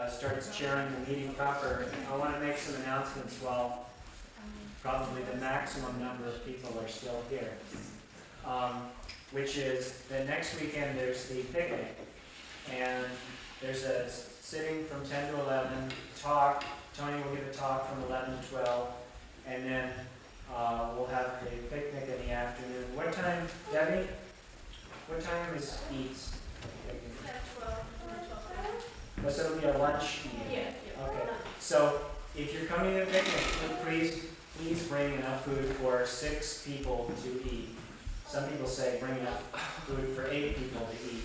Starts chairing the meeting proper, I want to make some announcements while probably the maximum number of people are still here. Which is that next weekend there's the picnic, and there's a sitting from 10 to 11, talk. Toni will give a talk from 11 to 12, and then we'll have a picnic in the afternoon. What time, Debbie? What time is Eats? Oh, so it'll be a lunch meeting? Yeah. Okay. So if you're coming to the picnic, please bring enough food for 6 people to eat. Some people say bring enough food for 8 people to eat.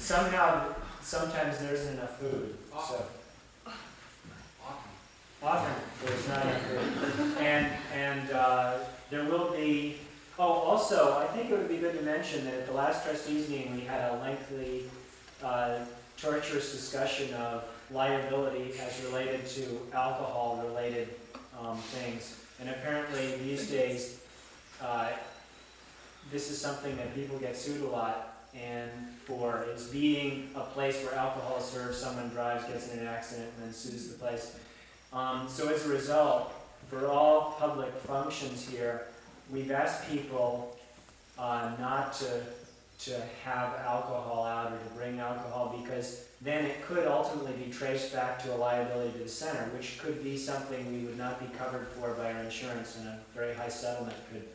Sometimes there isn't enough food. So often there's not enough food. And there will be. Oh, also, I think it would be good to mention that at the last trustees meeting we had a lengthy, torturous discussion of liability as related to alcohol-related things. And apparently these days, this is something that people get sued a lot and for is being a place where alcohol is served, someone drives, gets in an accident, and then sues the place. So as a result, for all public functions here, we've asked people not to have alcohol out or to bring alcohol, because then it could ultimately be traced back to a liability to the center, which could be something we would not be covered for by our insurance, and a very high settlement could,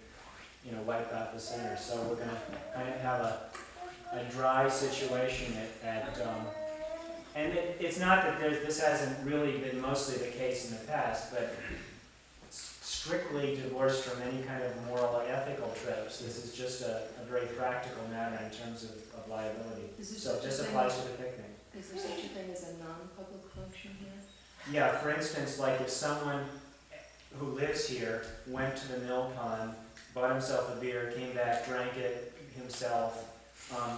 wipe out the center. So we're going to kind of have a dry situation and it's not that this hasn't really been mostly the case in the past, but strictly divorced from any kind of moral or ethical trips. This is just a very practical matter in terms of liability. So this applies to the picnic. Is there such a thing as a non-public function here? Yeah, for instance, like if someone who lives here went to the mill pond, bought himself a beer, came back, drank it himself,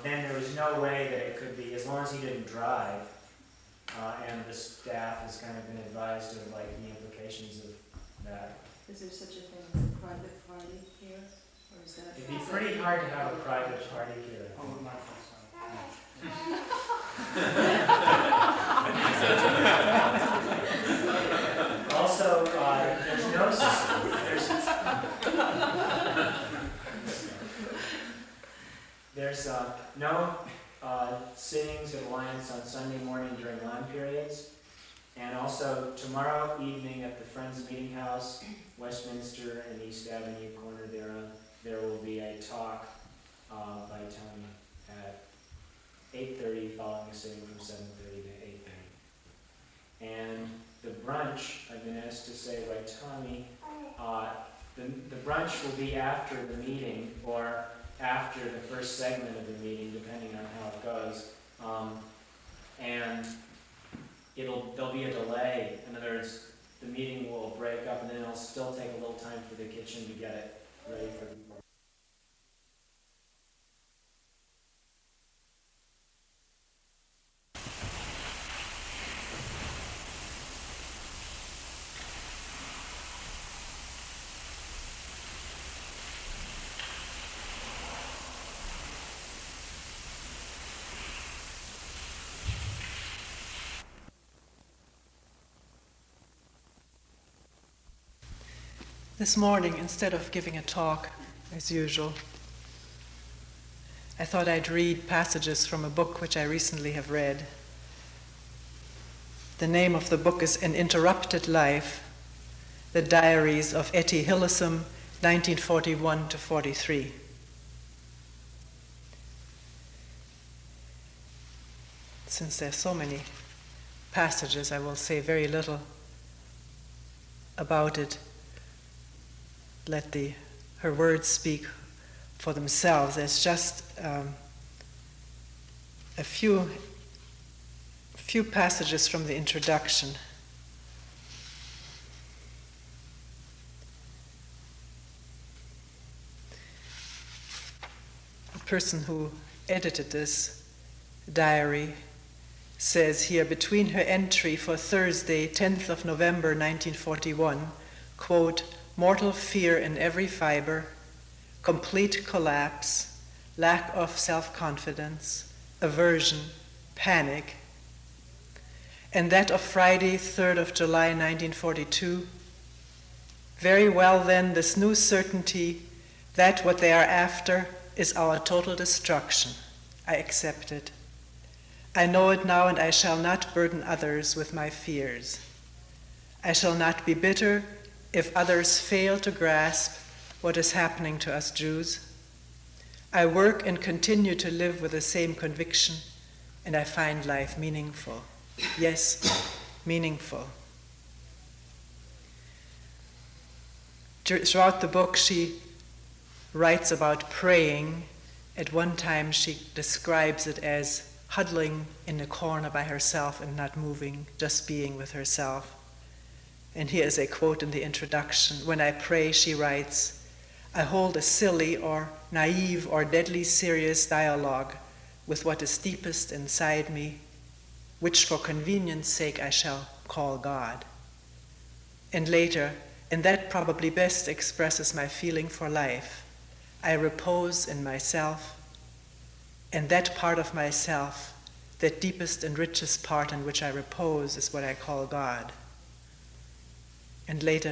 then there was no way that it could be, as long as he didn't drive, and the staff has kind of been advised of like the implications of that. Is there such a thing as a private party here? Or is that It'd be pretty hard to have a private party here. Also, there's no sittings at Alliance on Sunday morning during lunch periods. And also tomorrow evening at the Friends Meeting House, Westminster and East Avenue corner there will be a talk by Toni at 8:30, following a sitting from 7:30 to 8:30. And the brunch, I've been asked to say by Toni, the brunch will be after the meeting or after the first segment of the meeting, depending on how it goes. And there'll be a delay. In other words, the meeting will break up and then it'll still take a little time for the kitchen to get it ready for people. This morning, instead of giving a talk, as usual, I thought I'd read passages from a book which I recently have read. The name of the book is An Interrupted Life, The Diaries of Etty Hillesum, 1941 to 43. Since there are so many passages, I will say very little about it. Let her words speak for themselves. There's just a few passages from the introduction. The person who edited this diary says here, between her entry for Thursday, 10th of November 1941, quote, mortal fear in every fiber, complete collapse, lack of self-confidence, aversion, panic, and that of Friday, 3rd of July, 1942. Very well then, this new certainty that what they are after is our total destruction. I accept it. I know it now, and I shall not burden others with my fears. I shall not be bitter if others fail to grasp what is happening to us Jews. I work and continue to live with the same conviction, and I find life meaningful. Yes, meaningful. Throughout the book, she writes about praying. At one time, she describes it as huddling in a corner by herself and not moving, just being with herself. And here is a quote in the introduction. When I pray, she writes, I hold a silly or naive or deadly serious dialogue with what is deepest inside me, which for convenience sake I shall call God. And later, and that probably best expresses my feeling for life, I repose in myself, and that part of myself, that deepest and richest part in which I repose, is what I call God. And later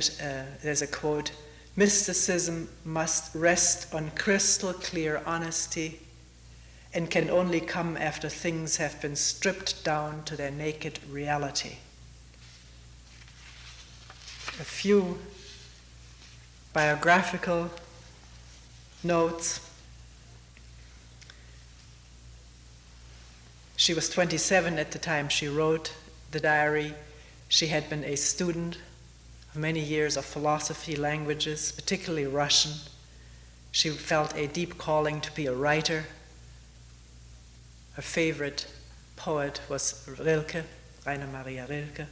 there's a quote, mysticism must rest on crystal clear honesty and can only come after things have been stripped down to their naked reality. A few biographical notes. She was 27 at the time she wrote the diary. She had been a student of many years of philosophy, languages, particularly Russian. She felt a deep calling to be a writer. Her favorite poet was Rilke, Rainer Maria Rilke.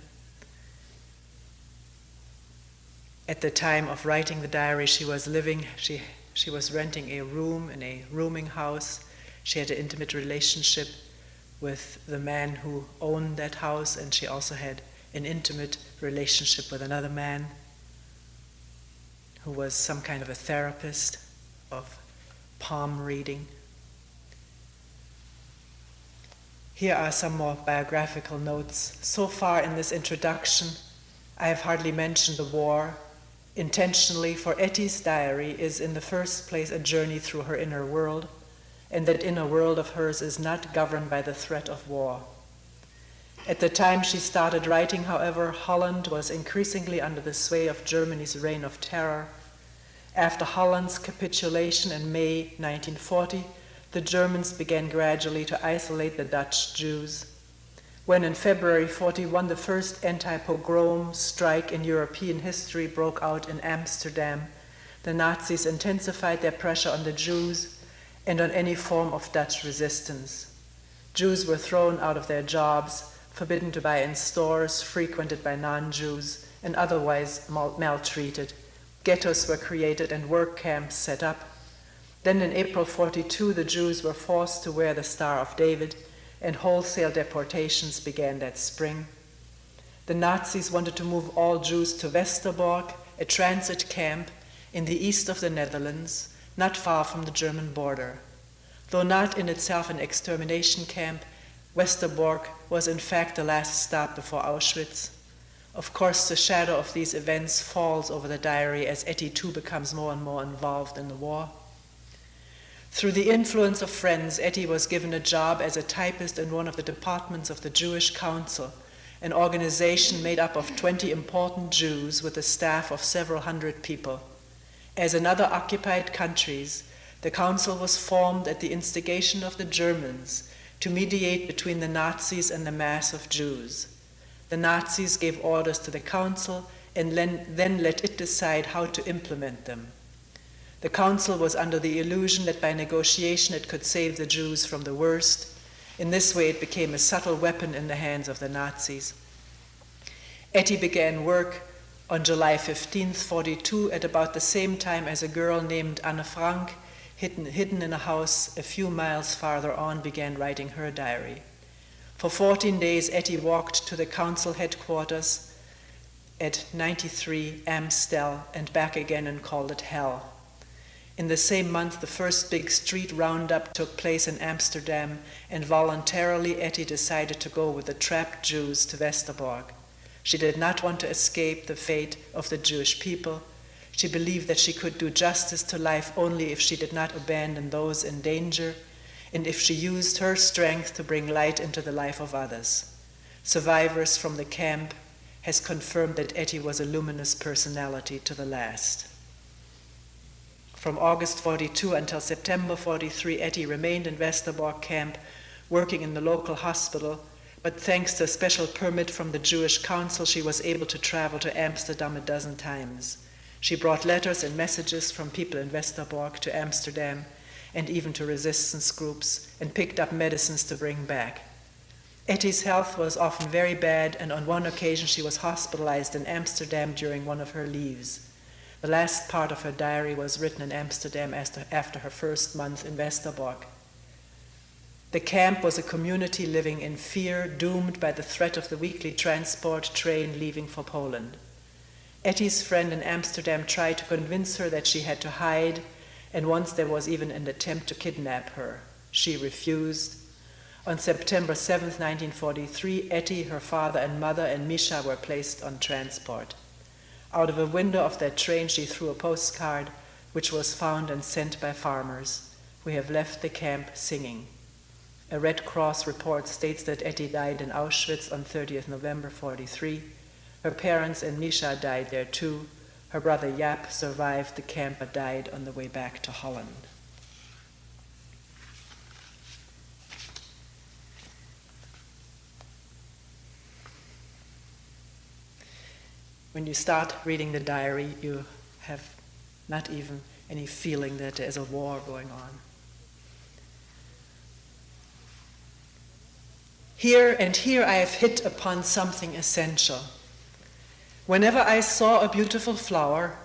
At the time of writing the diary, she was renting a room in a rooming house. She had an intimate relationship with the man who owned that house, and she also had an intimate relationship with another man who was some kind of a therapist of palm reading. Here are some more biographical notes. So far in this introduction, I have hardly mentioned the war. Intentionally, for Etty's diary is in the first place a journey through her inner world, and that inner world of hers is not governed by the threat of war. At the time she started writing, however, Holland was increasingly under the sway of Germany's reign of terror. After Holland's capitulation in May 1940, the Germans began gradually to isolate the Dutch Jews. When in February 1941 the first anti-pogrom strike in European history broke out in Amsterdam, the Nazis intensified their pressure on the Jews and on any form of Dutch resistance. Jews were thrown out of their jobs, forbidden to buy in stores frequented by non-Jews, and otherwise maltreated. Ghettos were created and work camps set up. Then in April 1942, the Jews were forced to wear the Star of David, and wholesale deportations began that spring. The Nazis wanted to move all Jews to Westerbork, a transit camp in the east of the Netherlands, not far from the German border. Though not in itself an extermination camp, Westerbork was in fact the last stop before Auschwitz. Of course, the shadow of these events falls over the diary as Etty too becomes more and more involved in the war. Through the influence of friends, Etty was given a job as a typist in one of the departments of the Jewish Council, an organization made up of 20 important Jews with a staff of several hundred people. As in other occupied countries, the council was formed at the instigation of the Germans to mediate between the Nazis and the mass of Jews. The Nazis gave orders to the council and then let it decide how to implement them. The council was under the illusion that by negotiation it could save the Jews from the worst. In this way it became a subtle weapon in the hands of the Nazis. Etty began work on July 15, 1942, at about the same time as a girl named Anne Frank, hidden in a house a few miles farther on, began writing her diary. For 14 days, Etty walked to the council headquarters at 93 Amstel and back again and called it hell. In the same month, the first big street roundup took place in Amsterdam, and voluntarily Etty decided to go with the trapped Jews to Westerbork. She did not want to escape the fate of the Jewish people. She believed that she could do justice to life only if she did not abandon those in danger, and if she used her strength to bring light into the life of others. Survivors from the camp has confirmed that Etty was a luminous personality to the last. From August 42 until September 43, Etty remained in Westerbork camp, working in the local hospital, but thanks to a special permit from the Jewish Council, she was able to travel to Amsterdam a dozen times. She brought letters and messages from people in Westerbork to Amsterdam and even to resistance groups, and picked up medicines to bring back. Etty's health was often very bad, and on one occasion she was hospitalized in Amsterdam during one of her leaves. The last part of her diary was written in Amsterdam after her first month in Westerbork. The camp was a community living in fear, doomed by the threat of the weekly transport train leaving for Poland. Etty's friend in Amsterdam tried to convince her that she had to hide, and once there was even an attempt to kidnap her. She refused. On September 7, 1943, Etty, her father and mother, and Misha were placed on transport. Out of a window of that train, she threw a postcard, which was found and sent by farmers. "We have left the camp singing." A Red Cross report states that Etty died in Auschwitz on 30th November 43. Her parents and Misha died there too. Her brother Jaap survived the camp but died on the way back to Holland. When you start reading the diary, you have not even any feeling that there is a war going on. Here I have hit upon something essential. Whenever I saw a beautiful flower,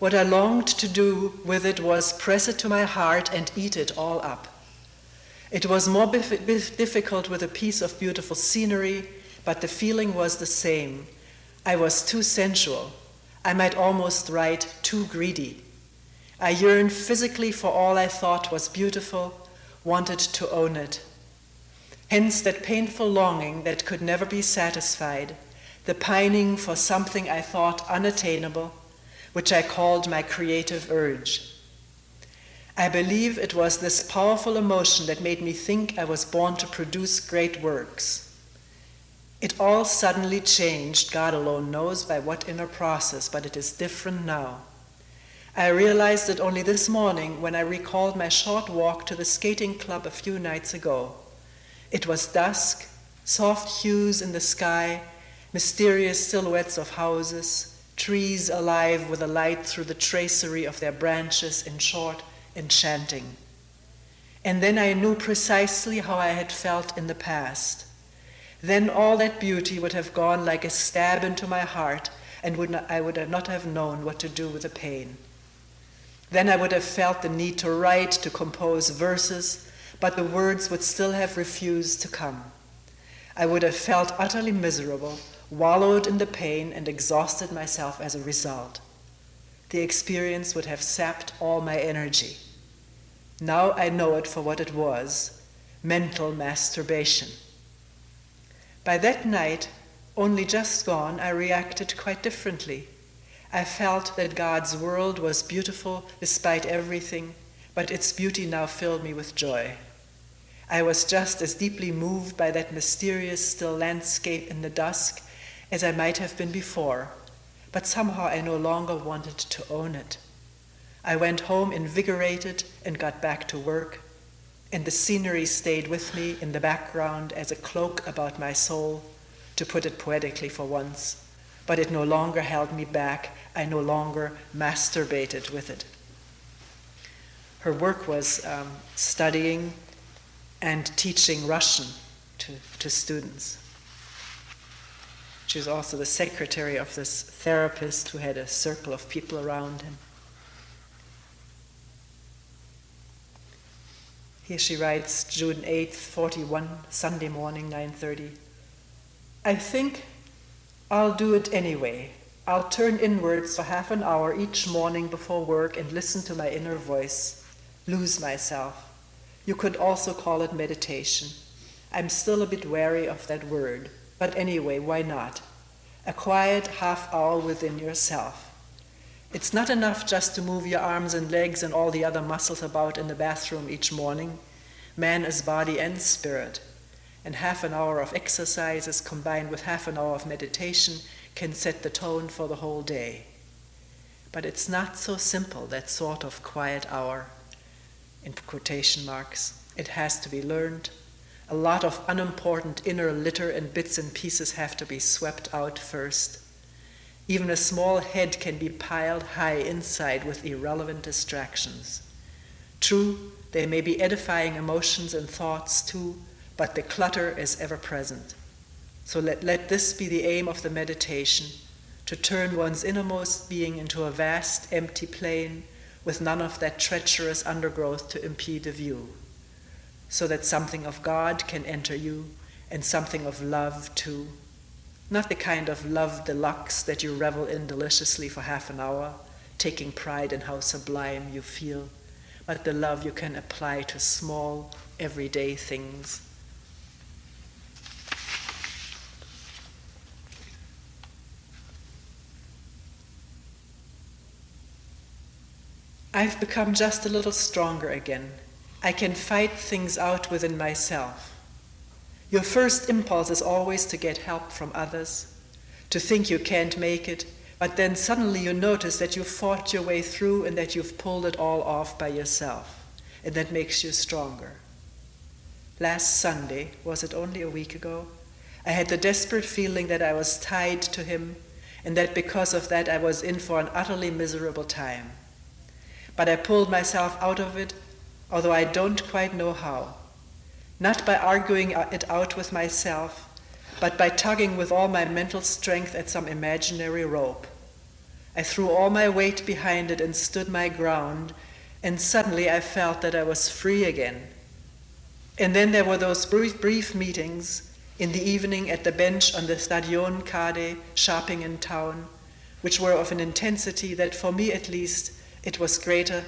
what I longed to do with it was press it to my heart and eat it all up. It was more difficult with a piece of beautiful scenery, but the feeling was the same. I was too sensual. I might almost write too greedy. I yearned physically for all I thought was beautiful, wanted to own it. Hence that painful longing that could never be satisfied, the pining for something I thought unattainable, which I called my creative urge. I believe it was this powerful emotion that made me think I was born to produce great works. It all suddenly changed, God alone knows by what inner process, but it is different now. I realized it only this morning when I recalled my short walk to the skating club a few nights ago. It was dusk, soft hues in the sky, mysterious silhouettes of houses, trees alive with a light through the tracery of their branches, in short, enchanting. And then I knew precisely how I had felt in the past. Then all that beauty would have gone like a stab into my heart, and I would not have known what to do with the pain. Then I would have felt the need to write, to compose verses, but the words would still have refused to come. I would have felt utterly miserable, wallowed in the pain, and exhausted myself as a result. The experience would have sapped all my energy. Now I know it for what it was, mental masturbation. By that night, only just gone, I reacted quite differently. I felt that God's world was beautiful despite everything, but its beauty now filled me with joy. I was just as deeply moved by that mysterious still landscape in the dusk as I might have been before, but somehow I no longer wanted to own it. I went home invigorated and got back to work, and the scenery stayed with me in the background as a cloak about my soul, to put it poetically for once, but it no longer held me back. I no longer masturbated with it. Her work was studying and teaching Russian to students. She was also the secretary of this therapist who had a circle of people around him. Here she writes, June 8th, 41, Sunday morning, 9:30. I think I'll do it anyway. I'll turn inwards for half an hour each morning before work and listen to my inner voice, lose myself. You could also call it meditation. I'm still a bit wary of that word, but anyway, why not? A quiet half hour within yourself. It's not enough just to move your arms and legs and all the other muscles about in the bathroom each morning. Man is body and spirit, and half an hour of exercises combined with half an hour of meditation can set the tone for the whole day. But it's not so simple, that sort of quiet hour, in quotation marks. It has to be learned. A lot of unimportant inner litter and bits and pieces have to be swept out first. Even a small head can be piled high inside with irrelevant distractions. True, there may be edifying emotions and thoughts too, but the clutter is ever present. So let this be the aim of the meditation, to turn one's innermost being into a vast, empty plain with none of that treacherous undergrowth to impede the view, so that something of God can enter you and something of love too. Not the kind of love deluxe that you revel in deliciously for half an hour, taking pride in how sublime you feel, but the love you can apply to small, everyday things. I've become just a little stronger again. I can fight things out within myself. Your first impulse is always to get help from others, to think you can't make it, but then suddenly you notice that you've fought your way through and that you've pulled it all off by yourself, and that makes you stronger. Last Sunday, was it only a week ago, I had the desperate feeling that I was tied to him, and that because of that I was in for an utterly miserable time. But I pulled myself out of it, although I don't quite know how. Not by arguing it out with myself, but by tugging with all my mental strength at some imaginary rope. I threw all my weight behind it and stood my ground, and suddenly I felt that I was free again. And then there were those brief meetings in the evening at the bench on the Stadion Kade, shopping in town, which were of an intensity that, for me at least, it was greater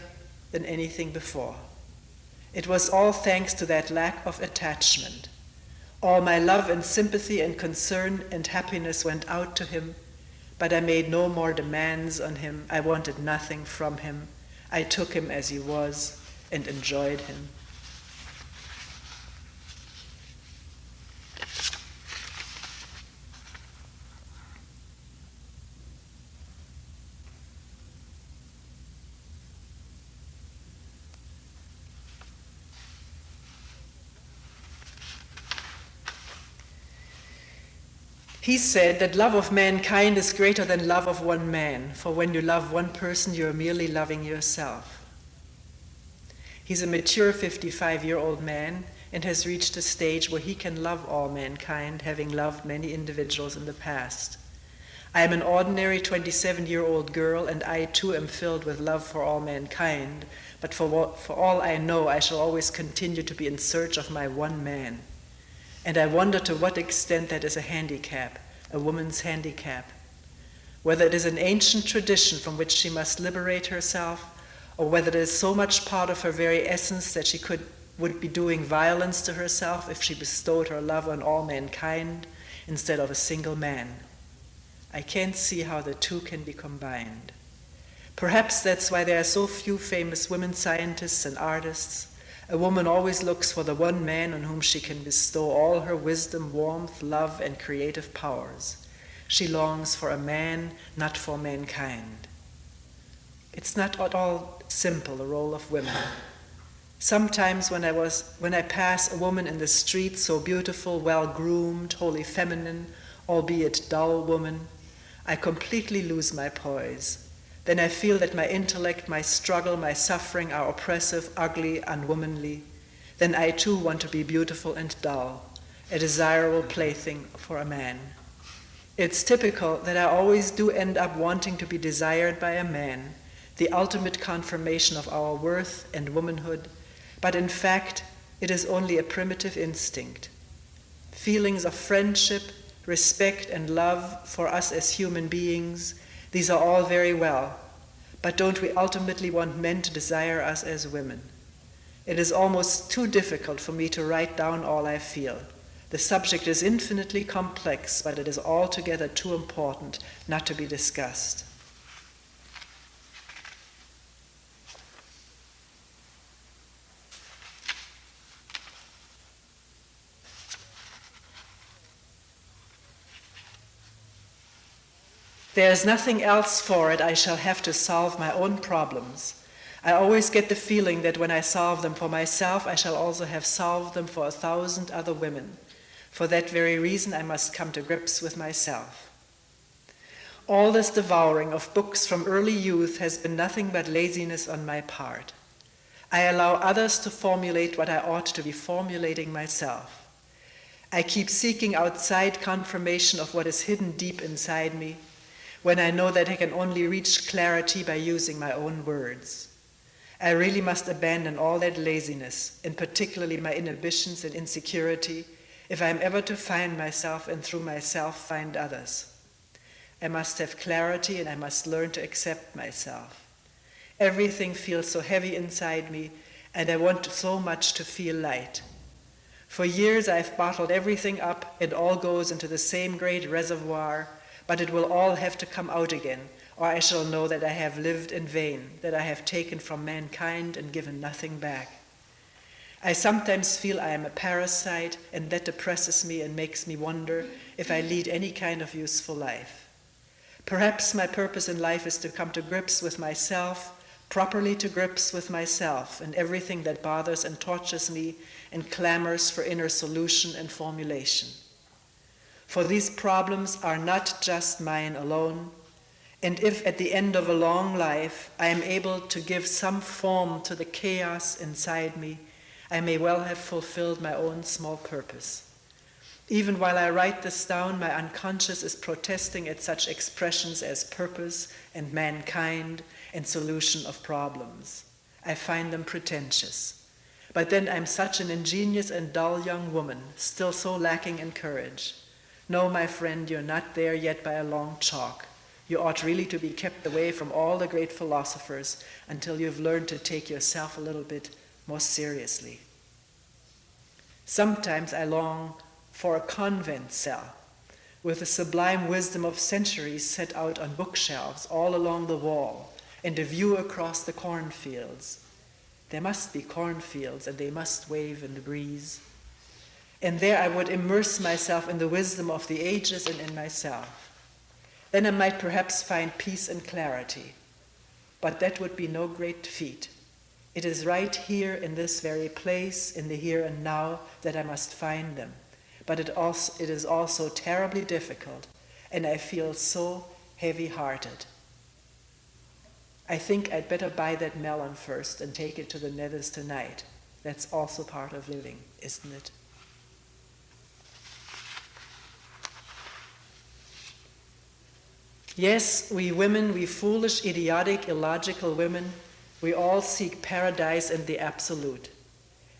than anything before. It was all thanks to that lack of attachment. All my love and sympathy and concern and happiness went out to him, but I made no more demands on him. I wanted nothing from him. I took him as he was and enjoyed him. He said that love of mankind is greater than love of one man, for when you love one person, you are merely loving yourself. He's a mature 55-year-old man and has reached a stage where he can love all mankind, having loved many individuals in the past. I am an ordinary 27-year-old girl, and I too am filled with love for all mankind, but for all I know, I shall always continue to be in search of my one man. And I wonder to what extent that is a handicap, a woman's handicap. Whether it is an ancient tradition from which she must liberate herself, or whether it is so much part of her very essence that she would be doing violence to herself if she bestowed her love on all mankind instead of a single man. I can't see how the two can be combined. Perhaps that's why there are so few famous women scientists and artists. A woman always looks for the one man on whom she can bestow all her wisdom, warmth, love, and creative powers. She longs for a man, not for mankind. It's not at all simple, the role of women. Sometimes when I pass a woman in the street, so beautiful, well-groomed, wholly feminine, albeit dull woman, I completely lose my poise. Then I feel that my intellect, my struggle, my suffering are oppressive, ugly, unwomanly. Then I too want to be beautiful and dull, a desirable plaything for a man. It's typical that I always do end up wanting to be desired by a man, the ultimate confirmation of our worth and womanhood, but in fact, it is only a primitive instinct. Feelings of friendship, respect, and love for us as human beings These are all very well, but don't we ultimately want men to desire us as women? It is almost too difficult for me to write down all I feel. The subject is infinitely complex, but it is altogether too important not to be discussed. There is nothing else for it. I shall have to solve my own problems. I always get the feeling that when I solve them for myself, I shall also have solved them for 1,000 other women. For that very reason, I must come to grips with myself. All this devouring of books from early youth has been nothing but laziness on my part. I allow others to formulate what I ought to be formulating myself. I keep seeking outside confirmation of what is hidden deep inside me, when I know that I can only reach clarity by using my own words. I really must abandon all that laziness, and particularly my inhibitions and insecurity, if I am ever to find myself and through myself find others. I must have clarity and I must learn to accept myself. Everything feels so heavy inside me, and I want so much to feel light. For years I've bottled everything up, and all goes into the same great reservoir, but it will all have to come out again, or I shall know that I have lived in vain, that I have taken from mankind and given nothing back. I sometimes feel I am a parasite, and that depresses me and makes me wonder if I lead any kind of useful life. Perhaps my purpose in life is to come to grips with myself, properly to grips with myself and everything that bothers and tortures me and clamors for inner solution and formulation. For these problems are not just mine alone, and if at the end of a long life I am able to give some form to the chaos inside me, I may well have fulfilled my own small purpose. Even while I write this down, my unconscious is protesting at such expressions as purpose and mankind and solution of problems. I find them pretentious. But then I'm such an ingenious and dull young woman, still so lacking in courage. No, my friend, you're not there yet by a long chalk. You ought really to be kept away from all the great philosophers until you've learned to take yourself a little bit more seriously. Sometimes I long for a convent cell with the sublime wisdom of centuries set out on bookshelves all along the wall and a view across the cornfields. There must be cornfields, and they must wave in the breeze. And there I would immerse myself in the wisdom of the ages and in myself. Then I might perhaps find peace and clarity. But that would be no great feat. It is right here in this very place, in the here and now, that I must find them. But it is also terribly difficult, and I feel so heavy-hearted. I think I'd better buy that melon first and take it to the nethers tonight. That's also part of living, isn't it? Yes, we women, we foolish, idiotic, illogical women, we all seek paradise and the absolute.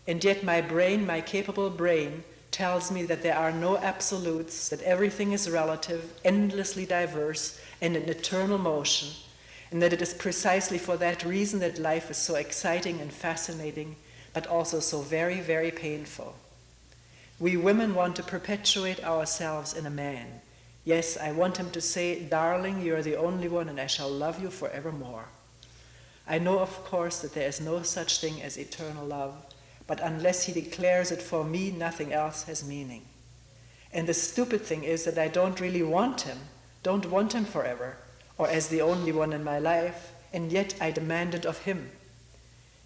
And yet my brain, my capable brain, tells me that there are no absolutes, that everything is relative, endlessly diverse, and in eternal motion, and that it is precisely for that reason that life is so exciting and fascinating, but also so very, very painful. We women want to perpetuate ourselves in a man. Yes, I want him to say, "Darling, you are the only one, and I shall love you forevermore." I know, of course, that there is no such thing as eternal love, but unless he declares it for me, nothing else has meaning. And the stupid thing is that I don't really want him forever, or as the only one in my life, and yet I demand it of him.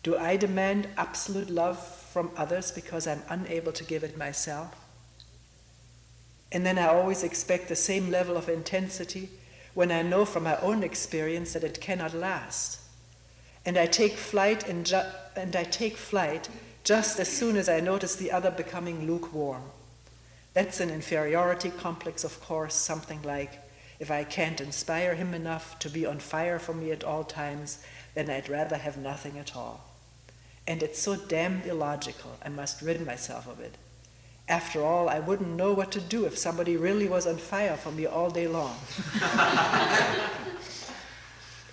Do I demand absolute love from others because I'm unable to give it myself? And then I always expect the same level of intensity when I know from my own experience that it cannot last. And I take flight just as soon as I notice the other becoming lukewarm. That's an inferiority complex, of course, something like, if I can't inspire him enough to be on fire for me at all times, then I'd rather have nothing at all. And it's so damned illogical, I must rid myself of it. After all, I wouldn't know what to do if somebody really was on fire for me all day long.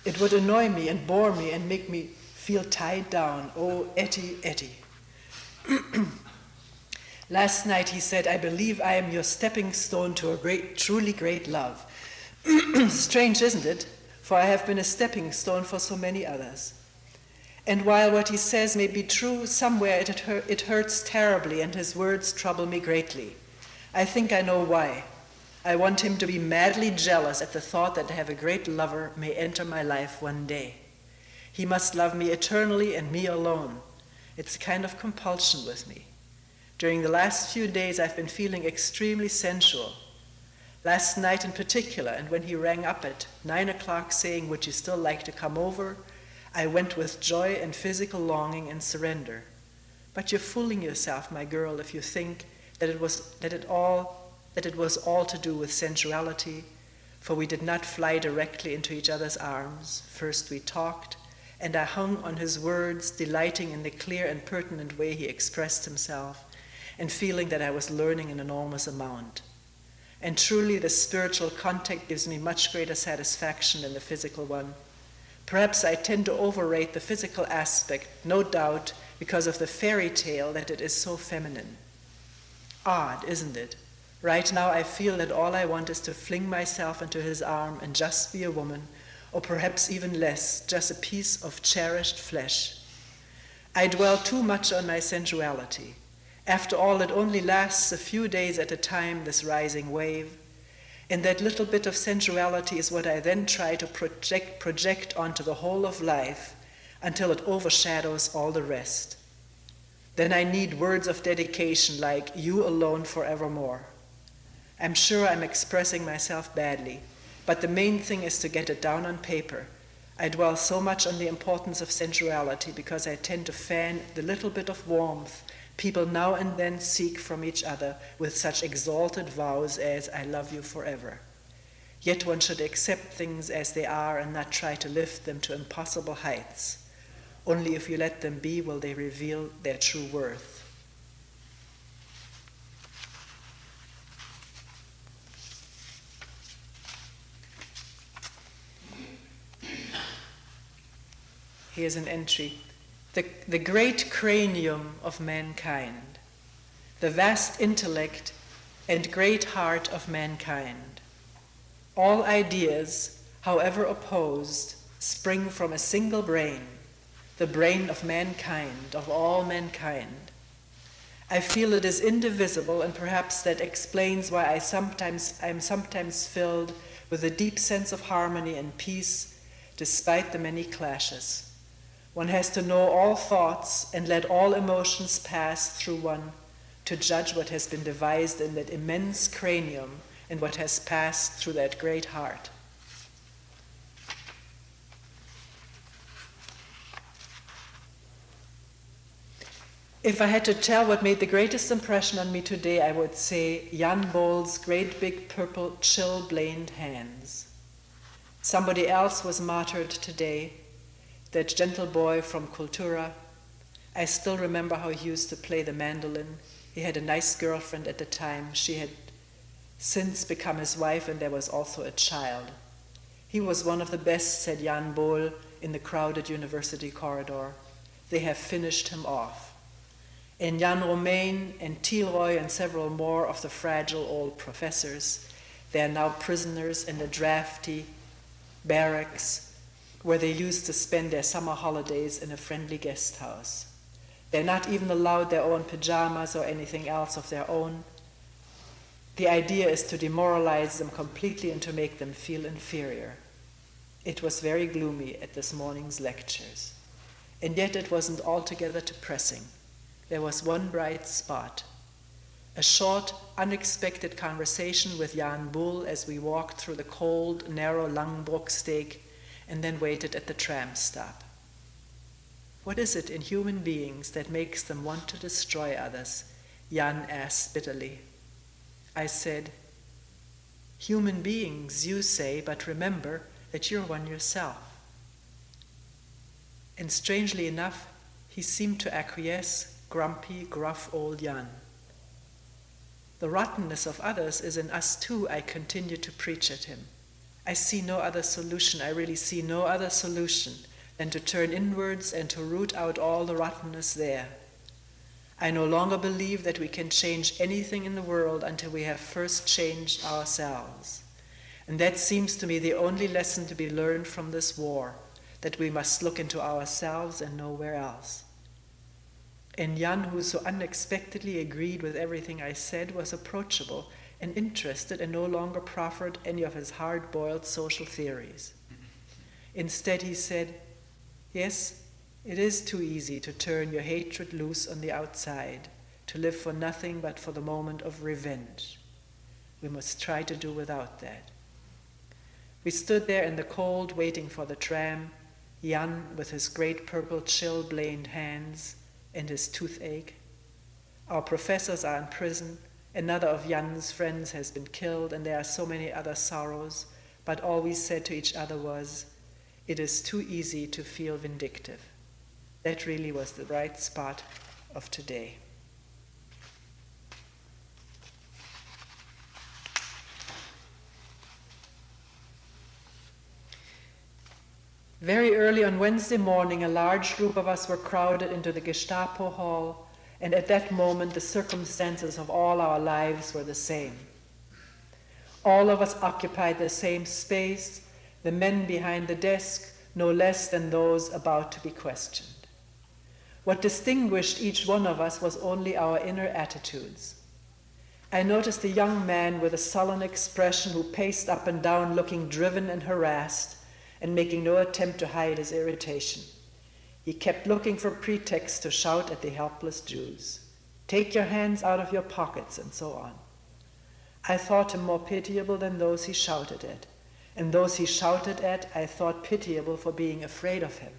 It would annoy me and bore me and make me feel tied down. Oh, Etty, Etty. Last night he said, I believe I am your stepping stone to a great, truly great love. Strange, isn't it? For I have been a stepping stone for so many others. And while what he says may be true, somewhere it hurts terribly, and his words trouble me greatly. I think I know why. I want him to be madly jealous at the thought that to have a great lover may enter my life one day. He must love me eternally and me alone. It's a kind of compulsion with me. During the last few days, I've been feeling extremely sensual. Last night in particular, and when he rang up at 9 o'clock saying, would you still like to come over? I went with joy and physical longing and surrender. But you're fooling yourself, my girl, if you think that it was all to do with sensuality, for we did not fly directly into each other's arms. First we talked, and I hung on his words, delighting in the clear and pertinent way he expressed himself, and feeling that I was learning an enormous amount. And truly the spiritual contact gives me much greater satisfaction than the physical one. Perhaps I tend to overrate the physical aspect, no doubt, because of the fairy tale that it is so feminine. Odd, isn't it? Right now I feel that all I want is to fling myself into his arm and just be a woman, or perhaps even less, just a piece of cherished flesh. I dwell too much on my sensuality. After all, it only lasts a few days at a time, this rising wave. And that little bit of sensuality is what I then try to project onto the whole of life until it overshadows all the rest. Then I need words of dedication like, you alone forevermore. I'm sure I'm expressing myself badly, but the main thing is to get it down on paper. I dwell so much on the importance of sensuality because I tend to fan the little bit of warmth people now and then seek from each other with such exalted vows as, I love you forever. Yet one should accept things as they are and not try to lift them to impossible heights. Only if you let them be will they reveal their true worth. Here's an entry. The great cranium of mankind, the vast intellect and great heart of mankind. All ideas, however opposed, spring from a single brain, the brain of mankind, of all mankind. I feel it is indivisible, and perhaps that explains why I am sometimes filled with a deep sense of harmony and peace despite the many clashes. One has to know all thoughts and let all emotions pass through one to judge what has been devised in that immense cranium and what has passed through that great heart. If I had to tell what made the greatest impression on me today, I would say Jan Bohl's great big purple chilblained hands. Somebody else was martyred today, that gentle boy from Kultura. I still remember how he used to play the mandolin. He had a nice girlfriend at the time. She had since become his wife, and there was also a child. He was one of the best, said Jan Bohl, in the crowded university corridor. They have finished him off. And Jan Romain and Thielroy and several more of the fragile old professors, they are now prisoners in the drafty barracks where they used to spend their summer holidays in a friendly guest house. They're not even allowed their own pajamas or anything else of their own. The idea is to demoralize them completely and to make them feel inferior. It was very gloomy at this morning's lectures. And yet it wasn't altogether depressing. There was one bright spot. A short, unexpected conversation with Jan Bohl as we walked through the cold, narrow Langbroeksteeg and then waited at the tram stop. What is it in human beings that makes them want to destroy others? Jan asked bitterly. I said, human beings, you say, but remember that you're one yourself. And strangely enough, he seemed to acquiesce, grumpy, gruff old Jan. The rottenness of others is in us too, I continued to preach at him. I see no other solution. I really see no other solution than to turn inwards and to root out all the rottenness there. I no longer believe that we can change anything in the world until we have first changed ourselves. And that seems to me the only lesson to be learned from this war, that we must look into ourselves and nowhere else. And Jan, who so unexpectedly agreed with everything I said, was approachable and interested and no longer proffered any of his hard-boiled social theories. Instead, he said, "Yes, it is too easy to turn your hatred loose on the outside, to live for nothing but for the moment of revenge. We must try to do without that." We stood there in the cold, waiting for the tram, Jan with his great purple chill-blained hands and his toothache. Our professors are in prison, another of Jan's friends has been killed, and there are so many other sorrows, but all we said to each other was, "It is too easy to feel vindictive." That really was the bright spot of today. Very early on Wednesday morning, a large group of us were crowded into the Gestapo hall, and at that moment the circumstances of all our lives were the same. All of us occupied the same space, the men behind the desk no less than those about to be questioned. What distinguished each one of us was only our inner attitudes. I noticed a young man with a sullen expression who paced up and down looking driven and harassed and making no attempt to hide his irritation. He kept looking for pretexts to shout at the helpless Jews. "Take your hands out of your pockets," and so on. I thought him more pitiable than those he shouted at, and those he shouted at I thought pitiable for being afraid of him.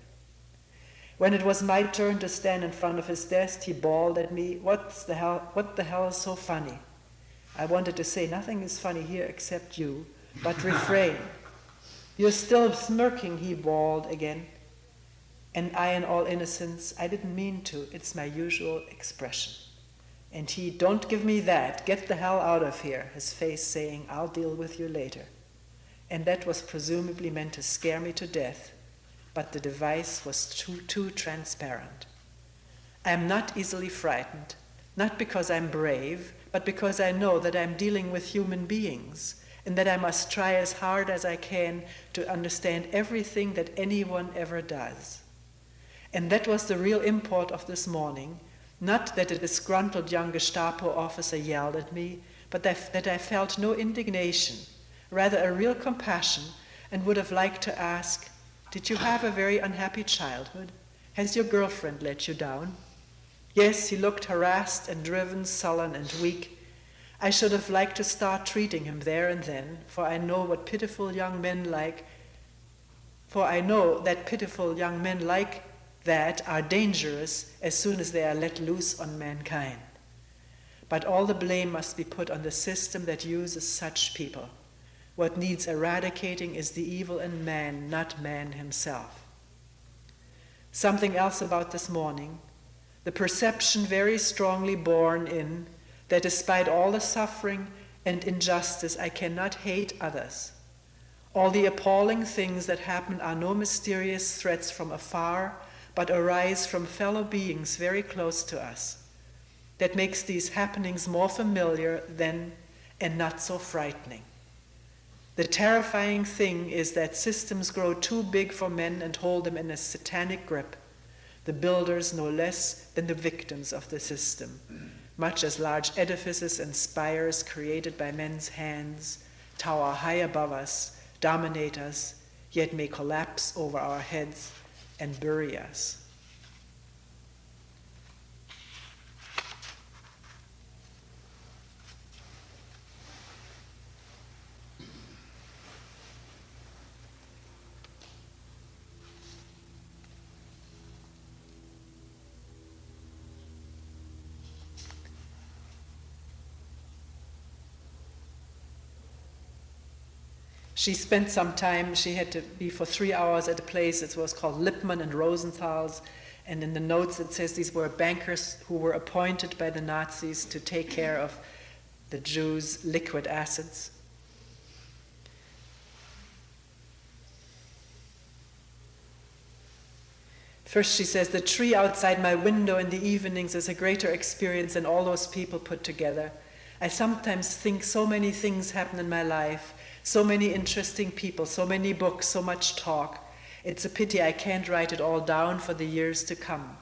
When it was my turn to stand in front of his desk, he bawled at me, what the hell is so funny?" I wanted to say, "Nothing is funny here except you," but refrain. "You're still smirking," he bawled again. And I, in all innocence, "I didn't mean to, it's my usual expression." And he, "Don't give me that, get the hell out of here," his face saying, "I'll deal with you later." And that was presumably meant to scare me to death, but the device was too transparent. I am not easily frightened, not because I'm brave, but because I know that I'm dealing with human beings, and that I must try as hard as I can to understand everything that anyone ever does. And that was the real import of this morning, not that a disgruntled young Gestapo officer yelled at me, but that I felt no indignation, rather a real compassion, and would have liked to ask, "Did you have a very unhappy childhood? Has your girlfriend let you down?" Yes, he looked harassed and driven, sullen and weak. I should have liked to start treating him there and then, for I know that pitiful young men like that are dangerous as soon as they are let loose on mankind. But all the blame must be put on the system that uses such people. What needs eradicating is the evil in man, not man himself. Something else about this morning, the perception very strongly borne in that despite all the suffering and injustice, I cannot hate others. All the appalling things that happen are no mysterious threats from afar, but arise from fellow beings very close to us. That makes these happenings more familiar than and not so frightening. The terrifying thing is that systems grow too big for men and hold them in a satanic grip, the builders no less than the victims of the system, much as large edifices and spires created by men's hands tower high above us, dominate us, yet may collapse over our heads and bury us. She spent some time, she had to be for 3 hours at a place, it was called Lippmann and Rosenthal's, and in the notes it says these were bankers who were appointed by the Nazis to take care of the Jews' liquid assets. First she says, the tree outside my window in the evenings is a greater experience than all those people put together. I sometimes think so many things happen in my life, so many interesting people, so many books, so much talk. It's a pity I can't write it all down for the years to come.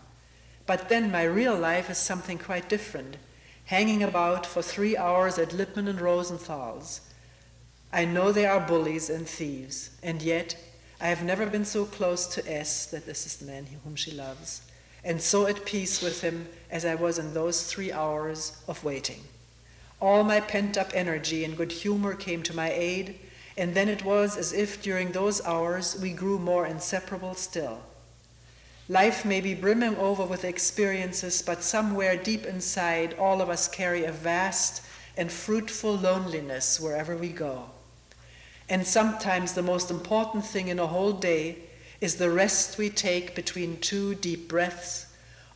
But then my real life is something quite different, hanging about for 3 hours at Lippmann and Rosenthal's. I know they are bullies and thieves, and yet I have never been so close to S, that this is the man whom she loves, and so at peace with him as I was in those 3 hours of waiting. All my pent-up energy and good humor came to my aid, and then it was as if during those hours we grew more inseparable still. Life may be brimming over with experiences, but somewhere deep inside all of us carry a vast and fruitful loneliness wherever we go. And sometimes the most important thing in a whole day is the rest we take between 2 deep breaths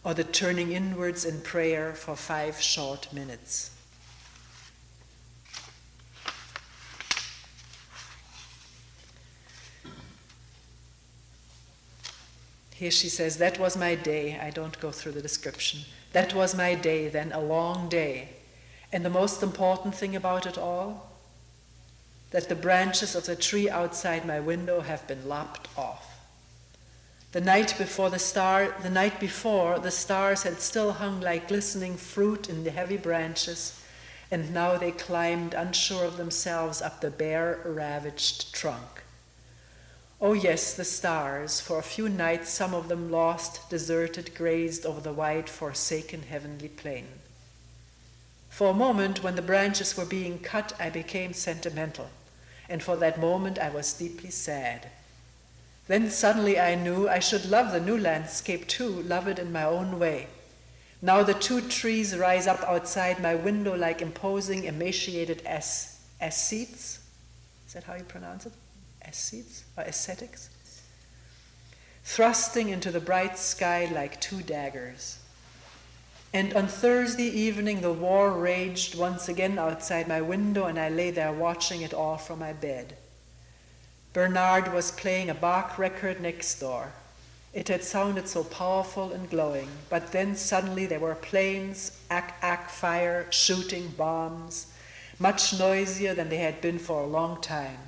or the turning inwards in prayer for 5 short minutes. Here she says, that was my day. I don't go through the description. That was my day, then a long day. And the most important thing about it all? That the branches of the tree outside my window have been lopped off. The night before, the stars had still hung like glistening fruit in the heavy branches, and now they climbed unsure of themselves up the bare, ravaged trunk. Oh yes, the stars, for a few nights some of them lost, deserted, grazed over the wide, forsaken heavenly plain. For a moment, when the branches were being cut, I became sentimental, and for that moment I was deeply sad. Then suddenly I knew I should love the new landscape too, love it in my own way. Now the 2 trees rise up outside my window like imposing, emaciated ascets. Is that how you pronounce it? Ascets or ascetics? Thrusting into the bright sky like 2 daggers. And on Thursday evening the war raged once again outside my window, and I lay there watching it all from my bed. Bernard was playing a Bach record next door. It had sounded so powerful and glowing, but then suddenly there were planes, fire, shooting, bombs, much noisier than they had been for a long time.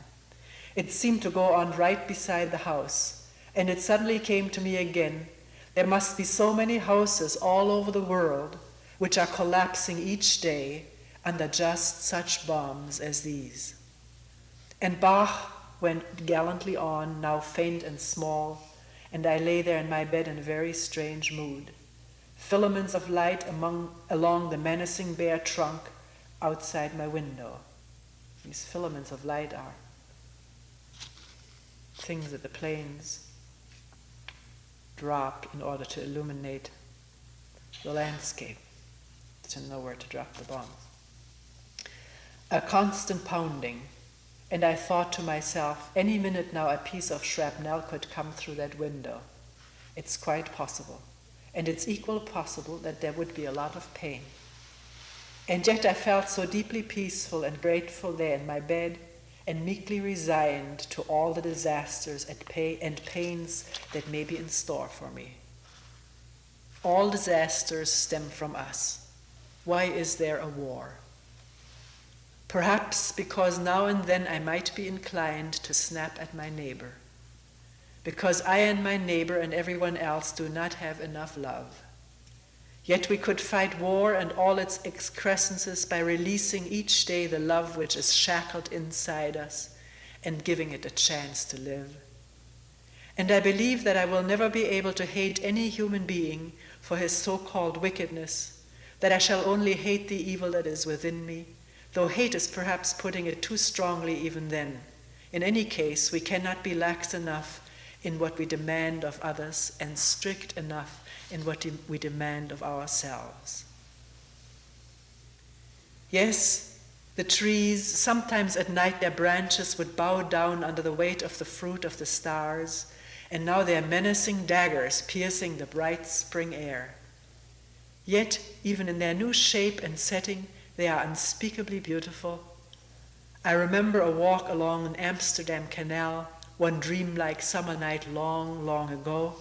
It seemed to go on right beside the house, and it suddenly came to me again. There must be so many houses all over the world which are collapsing each day under just such bombs as these. And Bach went gallantly on, now faint and small, and I lay there in my bed in a very strange mood. Filaments of light along the menacing bare trunk outside my window. These filaments of light are things that the planes drop in order to illuminate the landscape, to know where to drop the bombs. A constant pounding, and I thought to myself, any minute now a piece of shrapnel could come through that window. It's quite possible. And it's equally possible that there would be a lot of pain. And yet I felt so deeply peaceful and grateful there in my bed, and meekly resigned to all the disasters and pains that may be in store for me. All disasters stem from us. Why is there a war? Perhaps because now and then I might be inclined to snap at my neighbor, because I and my neighbor and everyone else do not have enough love. Yet we could fight war and all its excrescences by releasing each day the love which is shackled inside us and giving it a chance to live. And I believe that I will never be able to hate any human being for his so-called wickedness, that I shall only hate the evil that is within me, though hate is perhaps putting it too strongly even then. In any case, we cannot be lax enough in what we demand of others and strict enough in what we demand of ourselves. Yes, the trees, sometimes at night their branches would bow down under the weight of the fruit of the stars, and now they are menacing daggers piercing the bright spring air. Yet, even in their new shape and setting, they are unspeakably beautiful. I remember a walk along an Amsterdam canal, one dreamlike summer night long, long ago.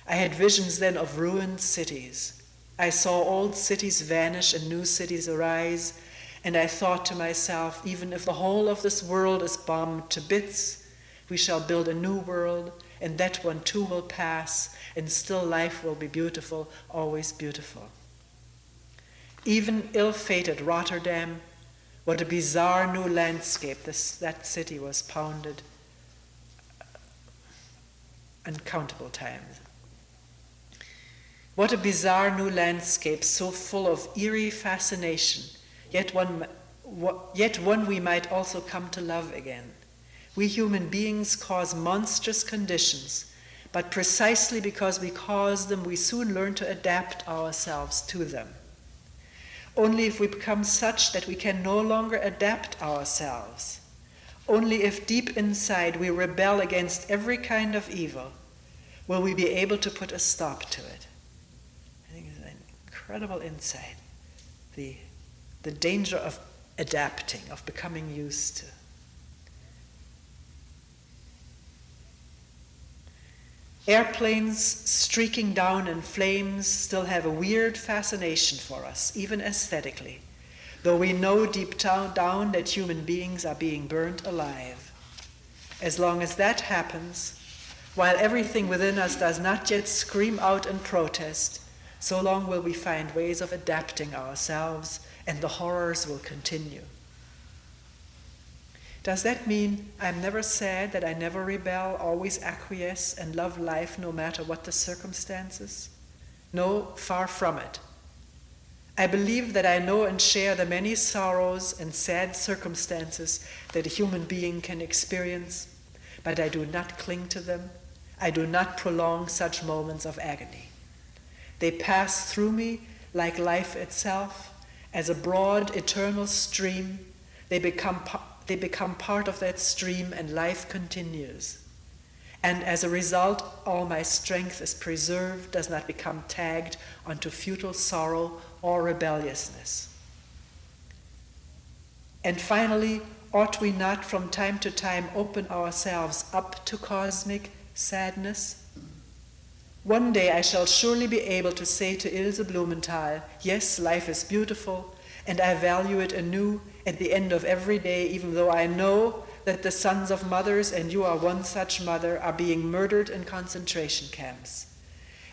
I had visions then of ruined cities. I saw old cities vanish and new cities arise, and I thought to myself, even if the whole of this world is bombed to bits, we shall build a new world, and that one too will pass, and still life will be beautiful, always beautiful. Even ill-fated Rotterdam, what a bizarre new landscape that city was pounded uncountable times. What a bizarre new landscape, so full of eerie fascination, yet one we might also come to love again. We human beings cause monstrous conditions, but precisely because we cause them, we soon learn to adapt ourselves to them. Only if we become such that we can no longer adapt ourselves, only if deep inside we rebel against every kind of evil, will we be able to put a stop to it. I think it's an incredible insight, the danger of adapting, of becoming used to. Airplanes streaking down in flames still have a weird fascination for us, even aesthetically, though we know deep down that human beings are being burnt alive. As long as that happens, while everything within us does not yet scream out in protest, so long will we find ways of adapting ourselves, and the horrors will continue. Does that mean I'm never sad, that I never rebel, always acquiesce, and love life no matter what the circumstances? No, far from it. I believe that I know and share the many sorrows and sad circumstances that a human being can experience, but I do not cling to them. I do not prolong such moments of agony. They pass through me like life itself, as a broad, eternal stream. They become part of that stream, and life continues. And as a result, all my strength is preserved, does not become tagged onto futile sorrow or rebelliousness. And finally, ought we not from time to time open ourselves up to cosmic sadness? One day I shall surely be able to say to Ilse Blumenthal, yes, life is beautiful, and I value it anew at the end of every day, even though I know that the sons of mothers, and you are one such mother, are being murdered in concentration camps.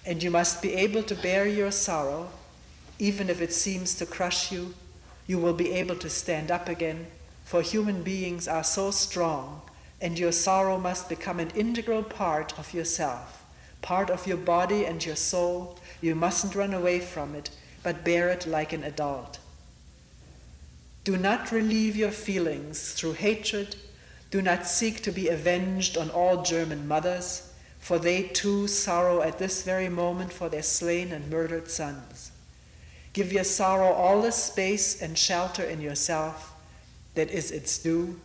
And you must be able to bear your sorrow, even if it seems to crush you. You will be able to stand up again, for human beings are so strong, and your sorrow must become an integral part of yourself, part of your body and your soul. You mustn't run away from it, but bear it like an adult. Do not relieve your feelings through hatred. Do not seek to be avenged on all German mothers, for they too sorrow at this very moment for their slain and murdered sons. Give your sorrow all the space and shelter in yourself that is its due,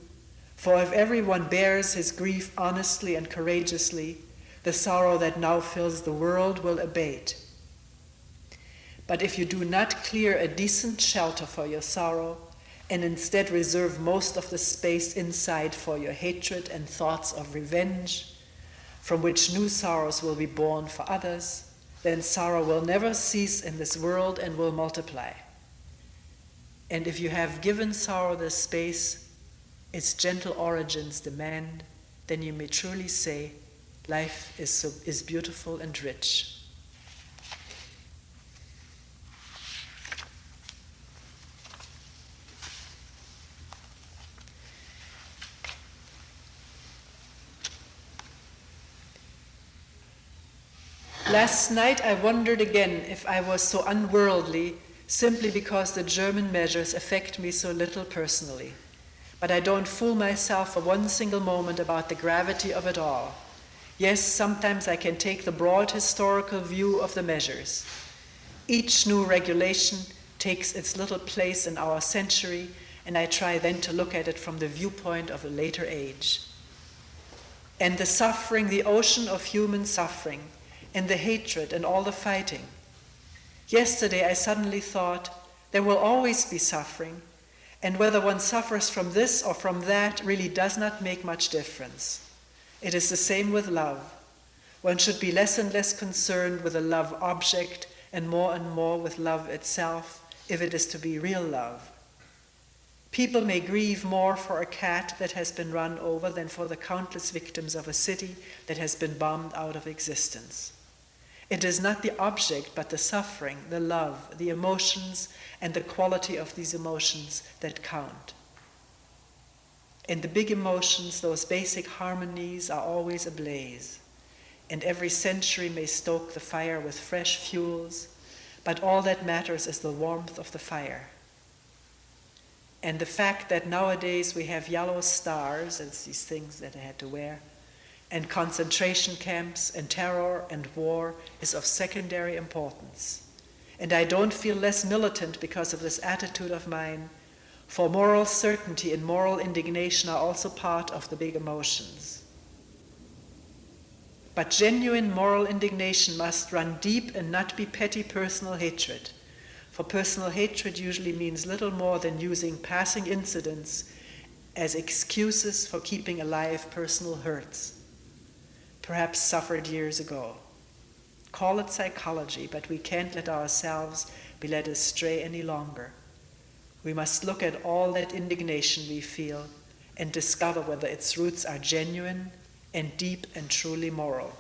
for if everyone bears his grief honestly and courageously, the sorrow that now fills the world will abate. But if you do not clear a decent shelter for your sorrow, and instead reserve most of the space inside for your hatred and thoughts of revenge, from which new sorrows will be born for others, then sorrow will never cease in this world and will multiply. And if you have given sorrow the space its gentle origins demand, then you may truly say, life is beautiful and rich. Last night I wondered again if I was so unworldly simply because the German measures affect me so little personally. But I don't fool myself for one single moment about the gravity of it all. Yes, sometimes I can take the broad historical view of the measures. Each new regulation takes its little place in our century, and I try then to look at it from the viewpoint of a later age. And the suffering, the ocean of human suffering, and the hatred and all the fighting. Yesterday I suddenly thought, there will always be suffering, and whether one suffers from this or from that really does not make much difference. It is the same with love. One should be less and less concerned with a love object and more with love itself, if it is to be real love. People may grieve more for a cat that has been run over than for the countless victims of a city that has been bombed out of existence. It is not the object, but the suffering, the love, the emotions, and the quality of these emotions that count. In the big emotions, those basic harmonies are always ablaze, and every century may stoke the fire with fresh fuels, but all that matters is the warmth of the fire. And the fact that nowadays we have yellow stars, as these things that I had to wear, and concentration camps and terror and war is of secondary importance. And I don't feel less militant because of this attitude of mine, for moral certainty and moral indignation are also part of the big emotions. But genuine moral indignation must run deep and not be petty personal hatred. For personal hatred usually means little more than using passing incidents as excuses for keeping alive personal hurts, perhaps suffered years ago. Call it psychology, but we can't let ourselves be led astray any longer. We must look at all that indignation we feel and discover whether its roots are genuine and deep and truly moral.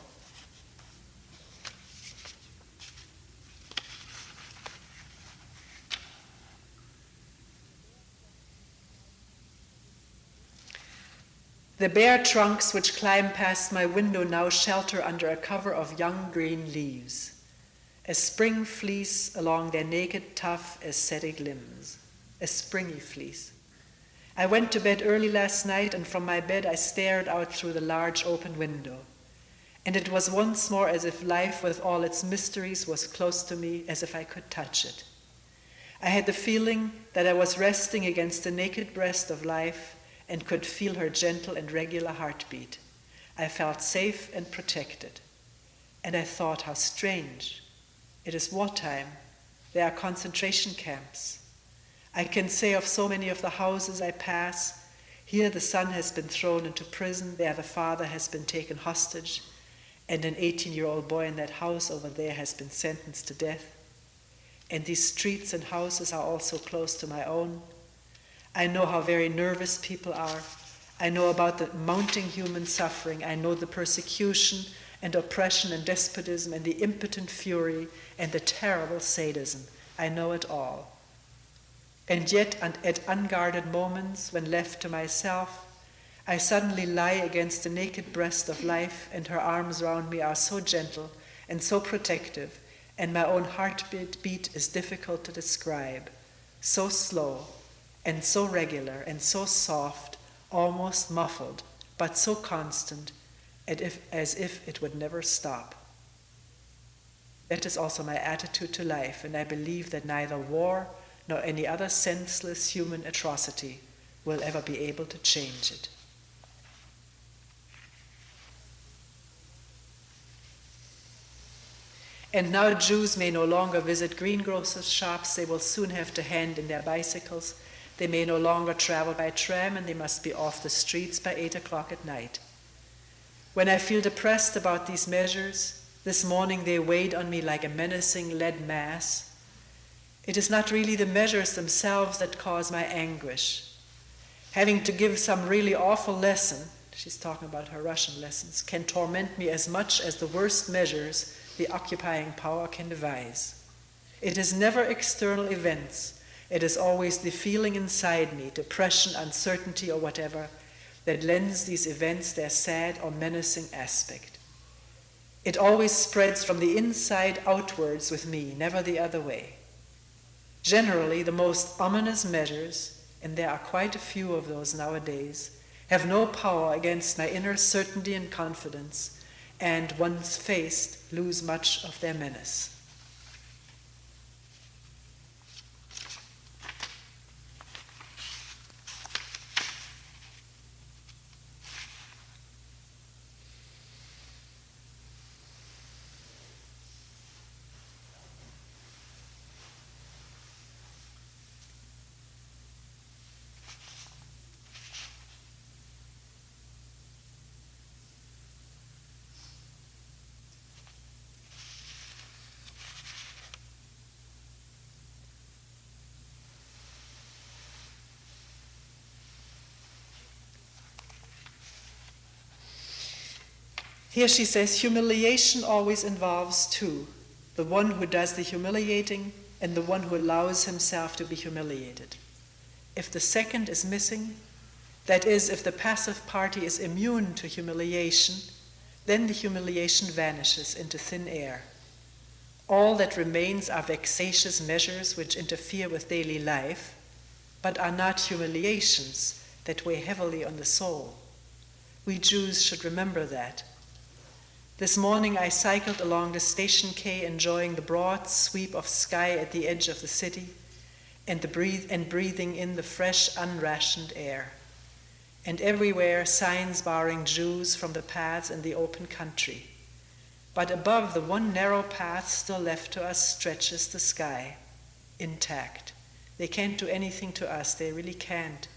The bare trunks which climb past my window now shelter under a cover of young green leaves, a spring fleece along their naked, tough, ascetic limbs, a springy fleece. I went to bed early last night, and from my bed I stared out through the large open window, and it was once more as if life with all its mysteries was close to me, as if I could touch it. I had the feeling that I was resting against the naked breast of life and could feel her gentle and regular heartbeat. I felt safe and protected. And I thought, how strange. It is wartime. There are concentration camps. I can say of so many of the houses I pass, here the son has been thrown into prison, there the father has been taken hostage, and an 18-year-old boy in that house over there has been sentenced to death. And these streets and houses are also close to my own. I know how very nervous people are. I know about the mounting human suffering. I know the persecution and oppression and despotism and the impotent fury and the terrible sadism. I know it all. And yet, at unguarded moments, when left to myself, I suddenly lie against the naked breast of life, and her arms round me are so gentle and so protective, and my own heartbeat is difficult to describe, so slow, and so regular, and so soft, almost muffled, but so constant, as if it would never stop. That is also my attitude to life, and I believe that neither war nor any other senseless human atrocity will ever be able to change it. And now Jews may no longer visit greengrocers' shops. They will soon have to hand in their bicycles. They may no longer travel by tram, and they must be off the streets by 8 o'clock at night. When I feel depressed about these measures, this morning they weighed on me like a menacing lead mass. It is not really the measures themselves that cause my anguish. Having to give some really awful lesson, she's talking about her Russian lessons, can torment me as much as the worst measures the occupying power can devise. It is never external events. It is always the feeling inside me, depression, uncertainty, or whatever, that lends these events their sad or menacing aspect. It always spreads from the inside outwards with me, never the other way. Generally, the most ominous measures, and there are quite a few of those nowadays, have no power against my inner certainty and confidence, and once faced, lose much of their menace. Here she says, humiliation always involves two, the one who does the humiliating and the one who allows himself to be humiliated. If the second is missing, that is, if the passive party is immune to humiliation, then the humiliation vanishes into thin air. All that remains are vexatious measures which interfere with daily life, but are not humiliations that weigh heavily on the soul. We Jews should remember that. This morning I cycled along the station quay, enjoying the broad sweep of sky at the edge of the city and breathing in the fresh, unrationed air. And everywhere signs barring Jews from the paths in the open country. But above the one narrow path still left to us stretches the sky, intact. They can't do anything to us, they really can't.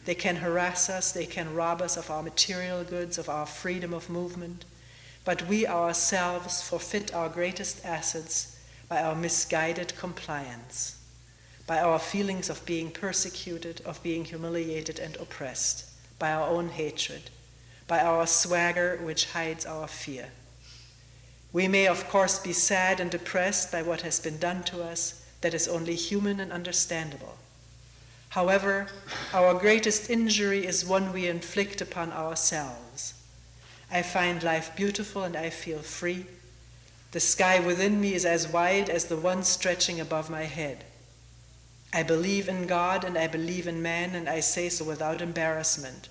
They can harass us, they can rob us of our material goods, of our freedom of movement, but we ourselves forfeit our greatest assets by our misguided compliance, by our feelings of being persecuted, of being humiliated and oppressed, by our own hatred, by our swagger which hides our fear. We may, of course, be sad and depressed by what has been done to us. That is only human and understandable. However, our greatest injury is one we inflict upon ourselves. I find life beautiful and I feel free. The sky within me is as wide as the one stretching above my head. I believe in God and I believe in man, and I say so without embarrassment.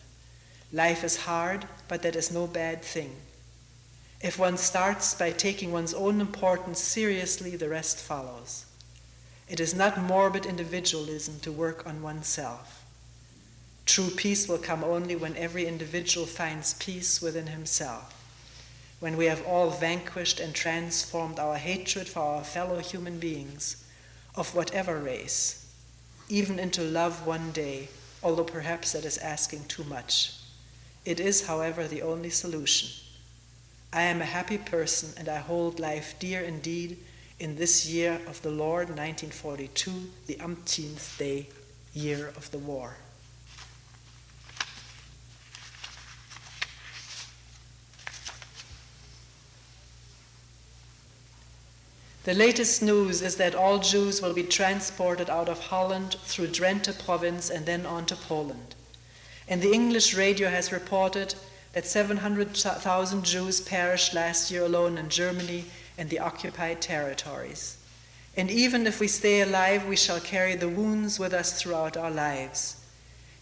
Life is hard, but that is no bad thing. If one starts by taking one's own importance seriously, the rest follows. It is not morbid individualism to work on oneself. True peace will come only when every individual finds peace within himself, when we have all vanquished and transformed our hatred for our fellow human beings, of whatever race, even into love one day, although perhaps that is asking too much. It is, however, the only solution. I am a happy person, and I hold life dear indeed in this year of the Lord, 1942, the umpteenth day, year of the war. The latest news is that all Jews will be transported out of Holland through Drenthe province and then on to Poland. And the English radio has reported that 700,000 Jews perished last year alone in Germany and the occupied territories. And even if we stay alive, we shall carry the wounds with us throughout our lives.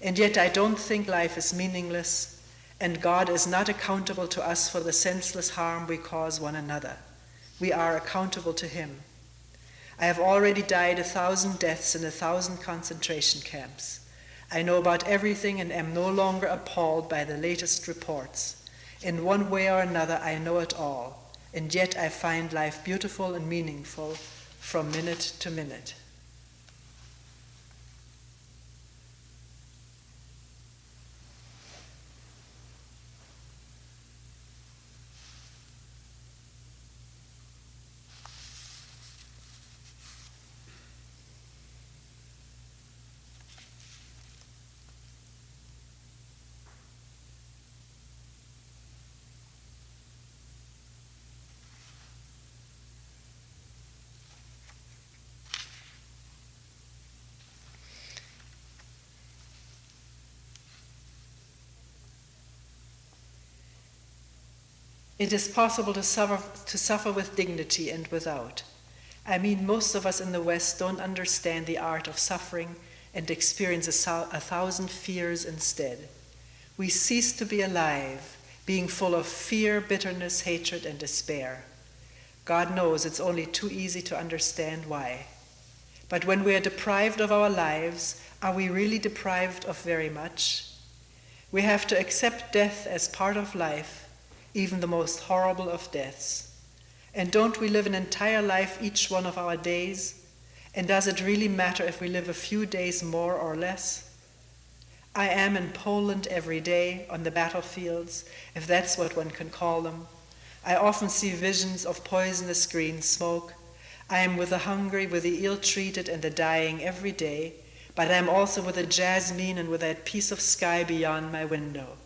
And yet I don't think life is meaningless, and God is not accountable to us for the senseless harm we cause one another. We are accountable to him. I have already died 1,000 deaths in 1,000 concentration camps. I know about everything and am no longer appalled by the latest reports. In one way or another, I know it all, and yet I find life beautiful and meaningful from minute to minute. It is possible to suffer with dignity and without. I mean, most of us in the West don't understand the art of suffering and experience 1,000 fears instead. We cease to be alive, being full of fear, bitterness, hatred, and despair. God knows it's only too easy to understand why. But when we are deprived of our lives, are we really deprived of very much? We have to accept death as part of life, even the most horrible of deaths. And don't we live an entire life each one of our days? And does it really matter if we live a few days more or less? I am in Poland every day, on the battlefields, if that's what one can call them. I often see visions of poisonous green smoke. I am with the hungry, with the ill-treated and the dying every day, but I am also with the jasmine and with that piece of sky beyond my window.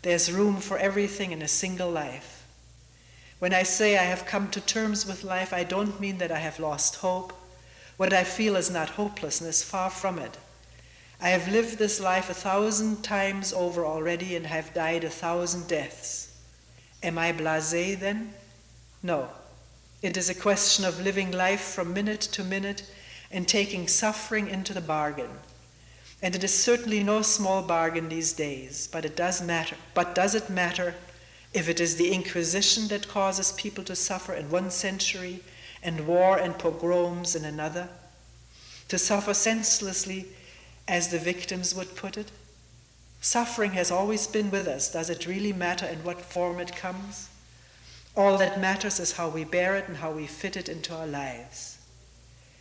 There's room for everything in a single life. When I say I have come to terms with life, I don't mean that I have lost hope. What I feel is not hopelessness, far from it. I have lived this life 1,000 times over already and have died 1,000 deaths. Am I blasé then? No. It is a question of living life from minute to minute and taking suffering into the bargain. And it is certainly no small bargain these days, but it does matter. But does it matter if it is the Inquisition that causes people to suffer in one century and war and pogroms in another? To suffer senselessly, as the victims would put it? Suffering has always been with us. Does it really matter in what form it comes? All that matters is how we bear it and how we fit it into our lives.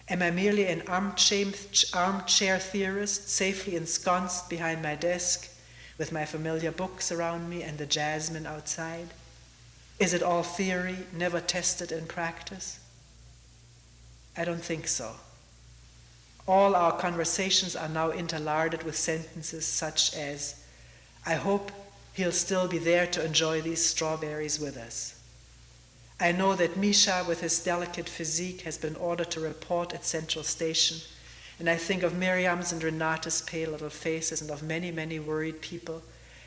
Am I merely an armchair theorist, safely ensconced behind my desk with my familiar books around me and the jasmine outside? Is it all theory, never tested in practice? I don't think so. All our conversations are now interlarded with sentences such as, I hope he'll still be there to enjoy these strawberries with us. I know that Misha, with his delicate physique, has been ordered to report at Central Station, and I think of Miriam's and Renata's pale little faces and of many, many worried people,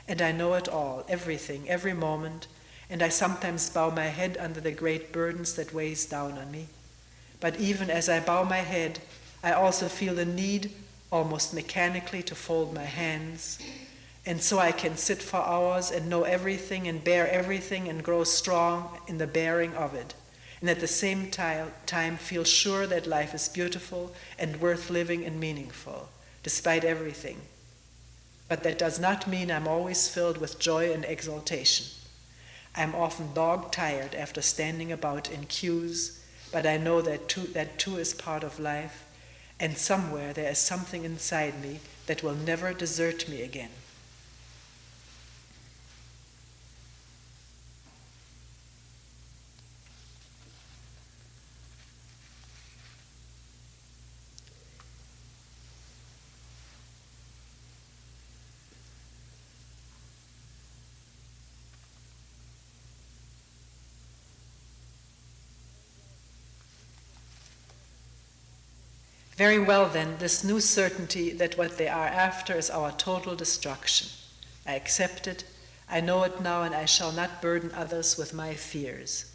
and I know it all, everything, every moment, and I sometimes bow my head under the great burdens that weighs down on me. But even as I bow my head, I also feel the need, almost mechanically, to fold my hands, and so I can sit for hours and know everything and bear everything and grow strong in the bearing of it, and at the same time feel sure that life is beautiful and worth living and meaningful, despite everything. But that does not mean I'm always filled with joy and exultation. I'm often dog-tired after standing about in queues, but I know that too is part of life, and somewhere there is something inside me that will never desert me again. Very well then, this new certainty that what they are after is our total destruction. I accept it, I know it now, and I shall not burden others with my fears.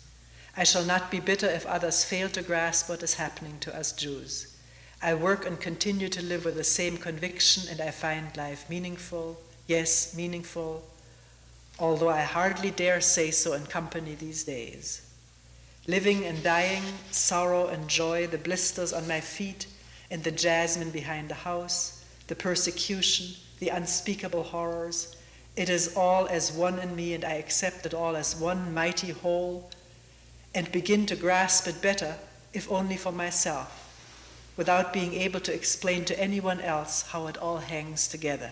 I shall not be bitter if others fail to grasp what is happening to us Jews. I work and continue to live with the same conviction, and I find life meaningful, yes, meaningful, although I hardly dare say so in company these days. Living and dying, sorrow and joy, the blisters on my feet, and the jasmine behind the house, the persecution, the unspeakable horrors, it is all as one in me, and I accept it all as one mighty whole, and begin to grasp it better, if only for myself, without being able to explain to anyone else how it all hangs together.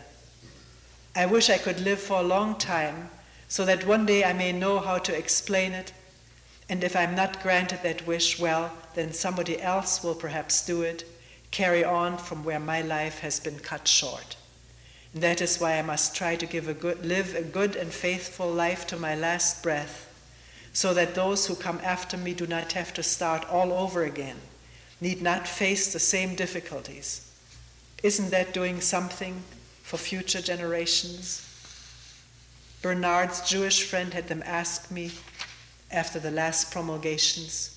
I wish I could live for a long time, so that one day I may know how to explain it, and if I'm not granted that wish, well, then somebody else will perhaps do it, carry on from where my life has been cut short. And that is why I must try to live a good and faithful life to my last breath, so that those who come after me do not have to start all over again, need not face the same difficulties. Isn't that doing something for future generations? Bernard's Jewish friend had them ask me after the last promulgations,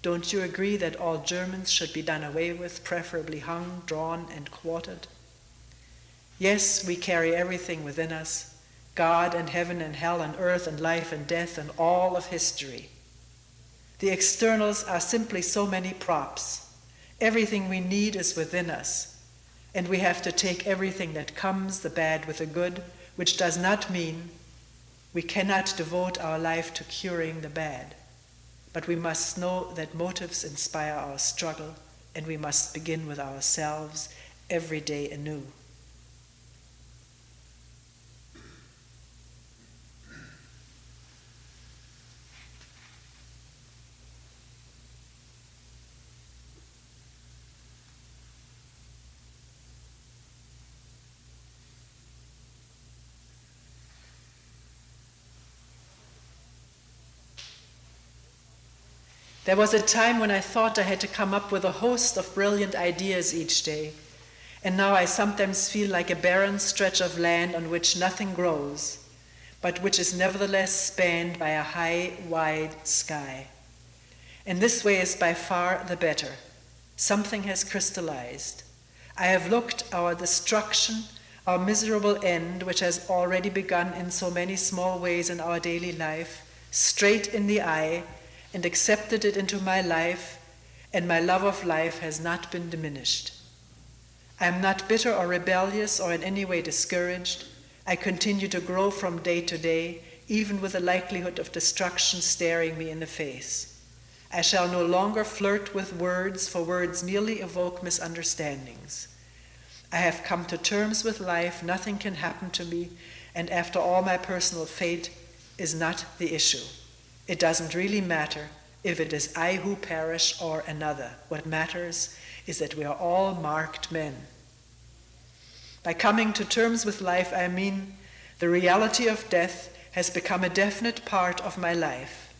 don't you agree that all Germans should be done away with, preferably hung, drawn, and quartered? Yes, we carry everything within us, God and heaven and hell and earth and life and death and all of history. The externals are simply so many props. Everything we need is within us, and we have to take everything that comes, the bad with the good, which does not mean we cannot devote our life to curing the bad. But we must know that motives inspire our struggle, and we must begin with ourselves every day anew. There was a time when I thought I had to come up with a host of brilliant ideas each day, and now I sometimes feel like a barren stretch of land on which nothing grows, but which is nevertheless spanned by a high, wide sky. And this way is by far the better. Something has crystallized. I have looked our destruction, our miserable end, which has already begun in so many small ways in our daily life, straight in the eye, and accepted it into my life, and my love of life has not been diminished. I am not bitter or rebellious or in any way discouraged. I continue to grow from day to day, even with the likelihood of destruction staring me in the face. I shall no longer flirt with words, for words merely evoke misunderstandings. I have come to terms with life, nothing can happen to me, and after all, my personal fate is not the issue. It doesn't really matter if it is I who perish or another. What matters is that we are all marked men. By coming to terms with life, I mean the reality of death has become a definite part of my life.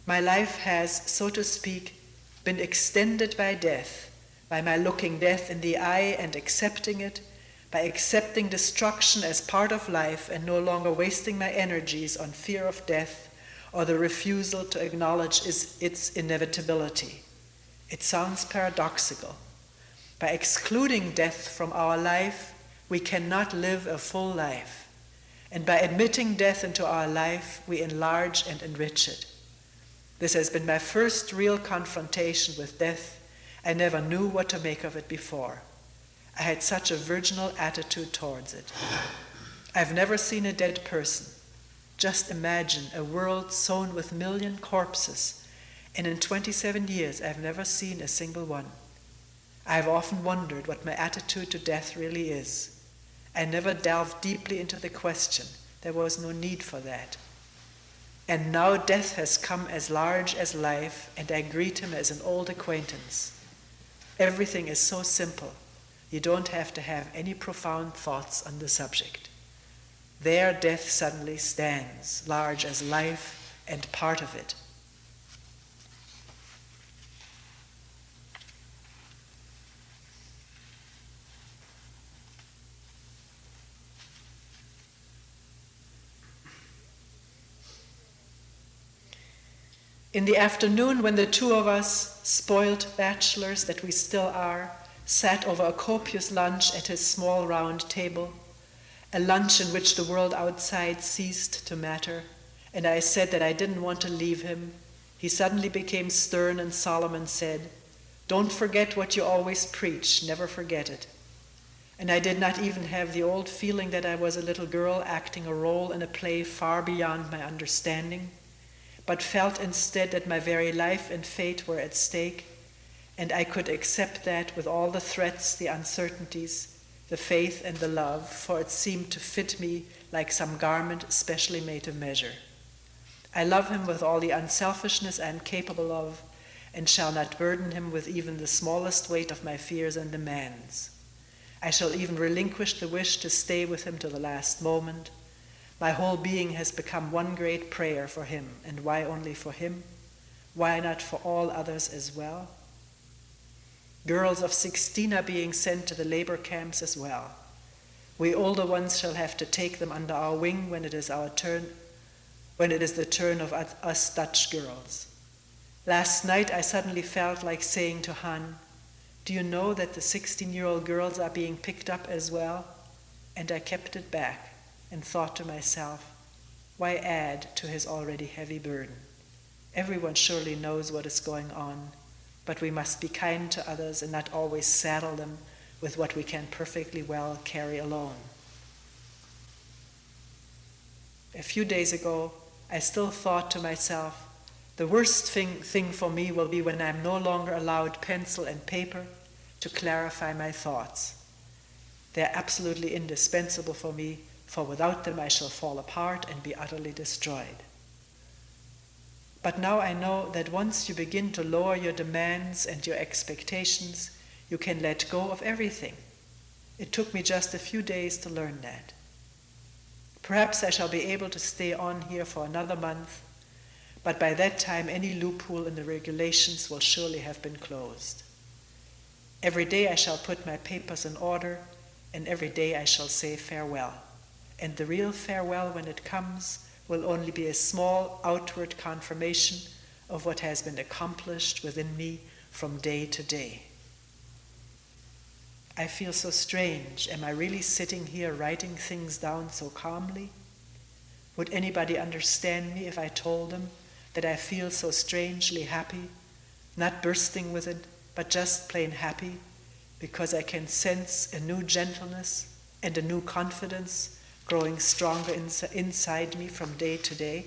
My life has, so to speak, been extended by death, by my looking death in the eye and accepting it, by accepting destruction as part of life and no longer wasting my energies on fear of death or the refusal to acknowledge its inevitability. It sounds paradoxical. By excluding death from our life, we cannot live a full life. And by admitting death into our life, we enlarge and enrich it. This has been my first real confrontation with death. I never knew what to make of it before. I had such a virginal attitude towards it. I've never seen a dead person. Just imagine a world sown with 1,000,000 corpses, and in 27 years I've never seen a single one. I've often wondered what my attitude to death really is. I never delved deeply into the question. There was no need for that. And now death has come as large as life, and I greet him as an old acquaintance. Everything is so simple. You don't have to have any profound thoughts on the subject. There death suddenly stands, large as life and part of it. In the afternoon, when the two of us, spoiled bachelors that we still are, sat over a copious lunch at his small round table, a lunch in which the world outside ceased to matter, and I said that I didn't want to leave him, he suddenly became stern and solemn and said, "Don't forget what you always preach, never forget it." And I did not even have the old feeling that I was a little girl acting a role in a play far beyond my understanding, but felt instead that my very life and fate were at stake, and I could accept that with all the threats, the uncertainties, the faith and the love, for it seemed to fit me like some garment specially made to measure. I love him with all the unselfishness I am capable of, and shall not burden him with even the smallest weight of my fears and demands. I shall even relinquish the wish to stay with him to the last moment. My whole being has become one great prayer for him, and why only for him? Why not for all others as well? Girls of 16 are being sent to the labor camps as well. We older ones shall have to take them under our wing when it is our turn, when it is the turn of us Dutch girls. Last night I suddenly felt like saying to Han, "Do you know that the 16-year-old girls are being picked up as well?" And I kept it back and thought to myself, why add to his already heavy burden? Everyone surely knows what is going on, but we must be kind to others and not always saddle them with what we can perfectly well carry alone. A few days ago, I still thought to myself, the worst thing for me will be when I'm no longer allowed pencil and paper to clarify my thoughts. They're absolutely indispensable for me, for without them I shall fall apart and be utterly destroyed. But now I know that once you begin to lower your demands and your expectations, you can let go of everything. It took me just a few days to learn that. Perhaps I shall be able to stay on here for another month, but by that time any loophole in the regulations will surely have been closed. Every day I shall put my papers in order, and every day I shall say farewell. And the real farewell, when it comes, will only be a small outward confirmation of what has been accomplished within me from day to day. I feel so strange. Am I really sitting here writing things down so calmly? Would anybody understand me if I told them that I feel so strangely happy, not bursting with it, but just plain happy, because I can sense a new gentleness and a new confidence growing stronger inside me from day to day?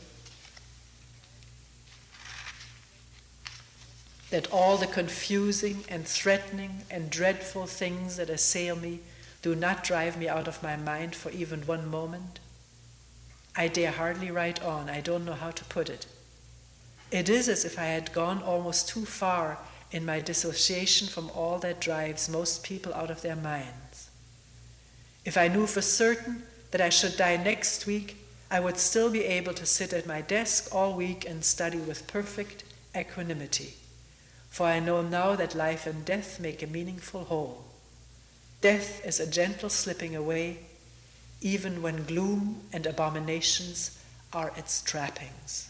That all the confusing and threatening and dreadful things that assail me do not drive me out of my mind for even one moment? I dare hardly write on. I don't know how to put it. It is as if I had gone almost too far in my dissociation from all that drives most people out of their minds. If I knew for certain that I should die next week, I would still be able to sit at my desk all week and study with perfect equanimity. For I know now that life and death make a meaningful whole. Death is a gentle slipping away, even when gloom and abominations are its trappings.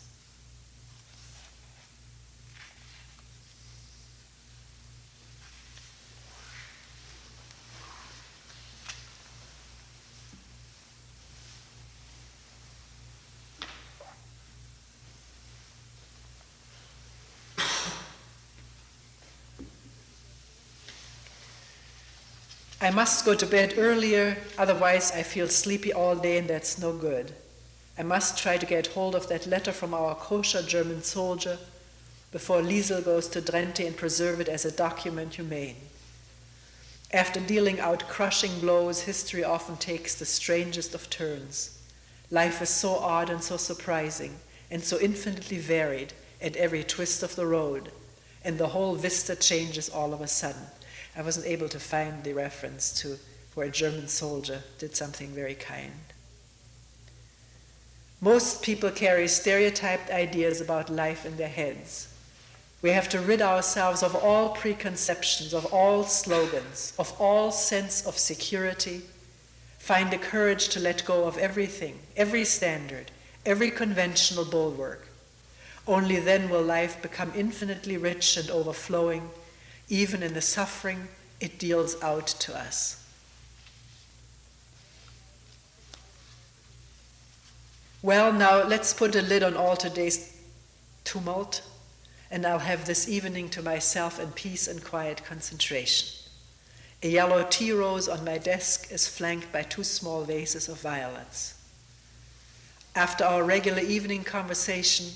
I must go to bed earlier, otherwise I feel sleepy all day and that's no good. I must try to get hold of that letter from our kosher German soldier before Liesel goes to Drenthe and preserve it as a document humane. After dealing out crushing blows, history often takes the strangest of turns. Life is so odd and so surprising and so infinitely varied at every twist of the road, and the whole vista changes all of a sudden. I wasn't able to find the reference to where a German soldier did something very kind. Most people carry stereotyped ideas about life in their heads. We have to rid ourselves of all preconceptions, of all slogans, of all sense of security, find the courage to let go of everything, every standard, every conventional bulwark. Only then will life become infinitely rich and overflowing, even in the suffering it deals out to us. Well, now let's put a lid on all today's tumult, and I'll have this evening to myself in peace and quiet concentration. A yellow tea rose on my desk is flanked by 2 small vases of violets. After our regular evening conversation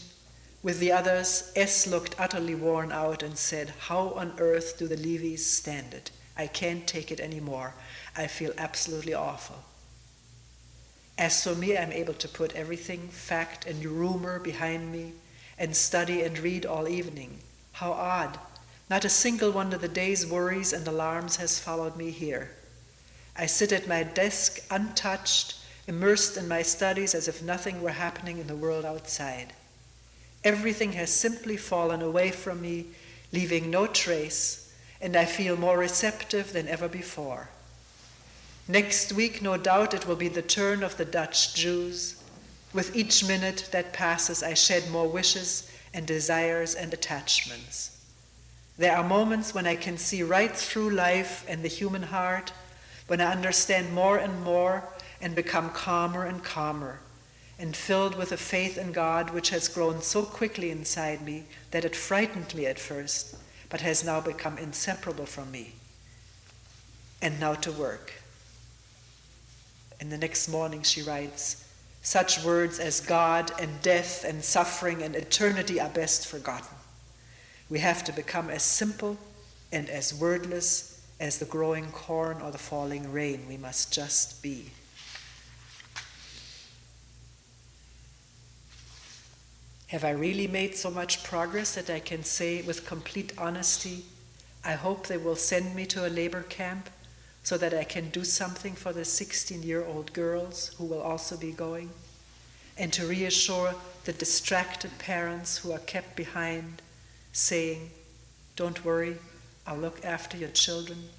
with the others, S looked utterly worn out and said, "How on earth do the Levies stand it? I can't take it anymore. I feel absolutely awful." As for me, I'm able to put everything, fact and rumor, behind me and study and read all evening. How odd. Not a single one of the day's worries and alarms has followed me here. I sit at my desk untouched, immersed in my studies as if nothing were happening in the world outside. Everything has simply fallen away from me, leaving no trace, and I feel more receptive than ever before. Next week, no doubt, it will be the turn of the Dutch Jews. With each minute that passes, I shed more wishes and desires and attachments. There are moments when I can see right through life and the human heart, when I understand more and more and become calmer and calmer, and filled with a faith in God which has grown so quickly inside me that it frightened me at first, but has now become inseparable from me. And now to work. And the next morning she writes, "Such words as God and death and suffering and eternity are best forgotten. We have to become as simple and as wordless as the growing corn or the falling rain. We must just be." Have I really made so much progress that I can say with complete honesty, I hope they will send me to a labor camp so that I can do something for the 16-year-old girls who will also be going? and to reassure the distracted parents who are kept behind, saying, "Don't worry, I'll look after your children."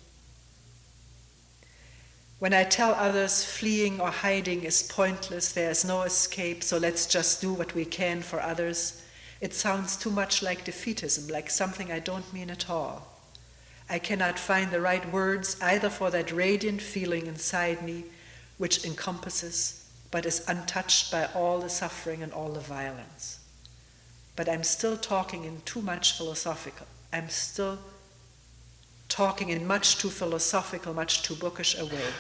When I tell others fleeing or hiding is pointless, there is no escape, so let's just do what we can for others, it sounds too much like defeatism, like something I don't mean at all. I cannot find the right words either for that radiant feeling inside me which encompasses but is untouched by all the suffering and all the violence. But I'm still talking in too much philosophical. I'm still talking in much too philosophical, much too bookish a way,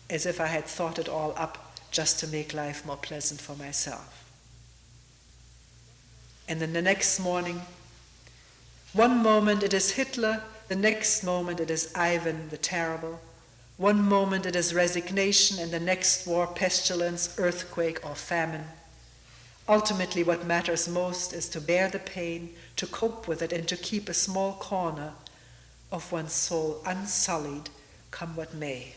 as if I had thought it all up just to make life more pleasant for myself. And then the next morning, one moment it is Hitler, the next moment it is Ivan the Terrible. One moment it is resignation, and the next war, pestilence, earthquake, or famine. Ultimately, what matters most is to bear the pain, to cope with it, and to keep a small corner of one's soul unsullied, come what may.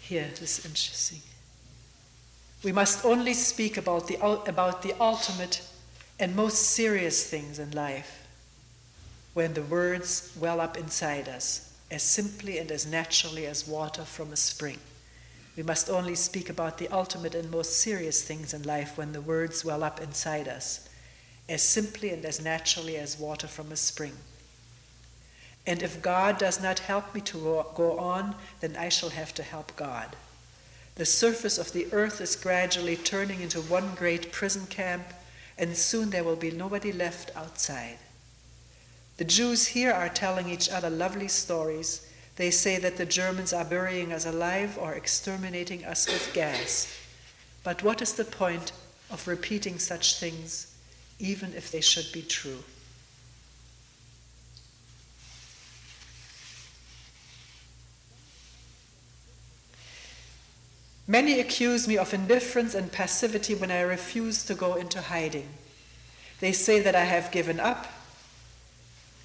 Here, this is interesting. We must only speak about the ultimate and most serious things in life when the words well up inside us, as simply and as naturally as water from a spring. We must only speak about the ultimate and most serious things in life when the words well up inside us, as simply and as naturally as water from a spring. And if God does not help me to go on, then I shall have to help God. The surface of the earth is gradually turning into one great prison camp, and soon there will be nobody left outside. The Jews here are telling each other lovely stories. They say that the Germans are burying us alive or exterminating us with gas. But what is the point of repeating such things, even if they should be true? Many accuse me of indifference and passivity when I refuse to go into hiding. They say that I have given up.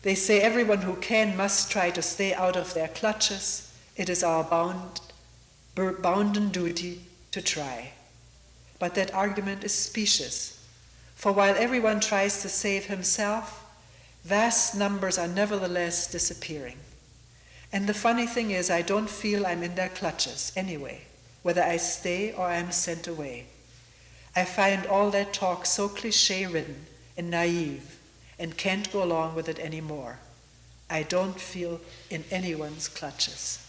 They say everyone who can must try to stay out of their clutches. It is our bounden duty to try. But that argument is specious. For while everyone tries to save himself, vast numbers are nevertheless disappearing. And the funny thing is, I don't feel I'm in their clutches anyway, whether I stay or I am sent away. I find all that talk so cliché-ridden and naive and can't go along with it anymore. I don't feel in anyone's clutches.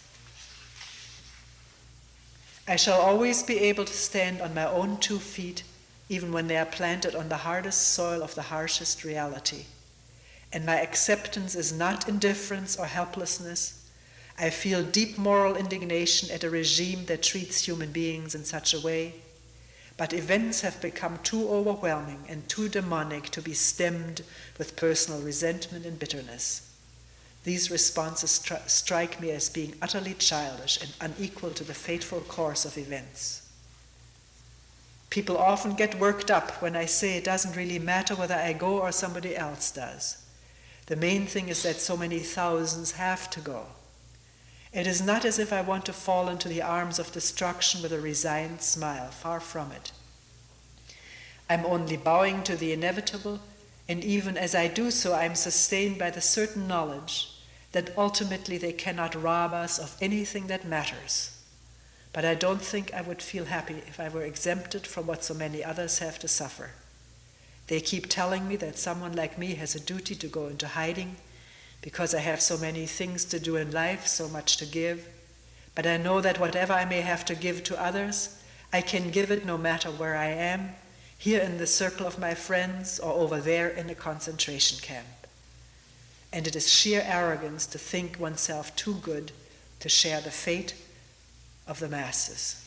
I shall always be able to stand on my own 2 feet, even when they are planted on the hardest soil of the harshest reality. And my acceptance is not indifference or helplessness. I feel deep moral indignation at a regime that treats human beings in such a way, but events have become too overwhelming and too demonic to be stemmed with personal resentment and bitterness. These responses strike me as being utterly childish and unequal to the fateful course of events. People often get worked up when I say it doesn't really matter whether I go or somebody else does. The main thing is that so many thousands have to go. It is not as if I want to fall into the arms of destruction with a resigned smile, far from it. I'm only bowing to the inevitable, and even as I do so, I'm sustained by the certain knowledge that ultimately they cannot rob us of anything that matters. But I don't think I would feel happy if I were exempted from what so many others have to suffer. They keep telling me that someone like me has a duty to go into hiding, because I have so many things to do in life, so much to give. But I know that whatever I may have to give to others, I can give it no matter where I am, here in the circle of my friends or over there in a concentration camp. And it is sheer arrogance to think oneself too good to share the fate of the masses.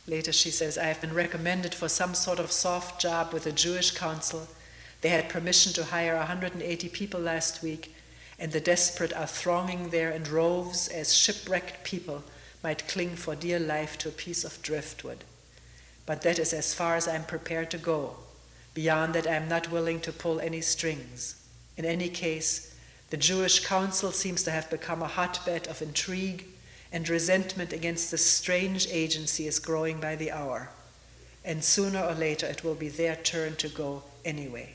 Later she says, I have been recommended for some sort of soft job with a Jewish council. They had permission to hire 180 people last week, and the desperate are thronging there in droves as shipwrecked people might cling for dear life to a piece of driftwood. But that is as far as I am prepared to go. Beyond that, I am not willing to pull any strings. In any case, the Jewish Council seems to have become a hotbed of intrigue, and resentment against this strange agency is growing by the hour. And sooner or later, it will be their turn to go anyway.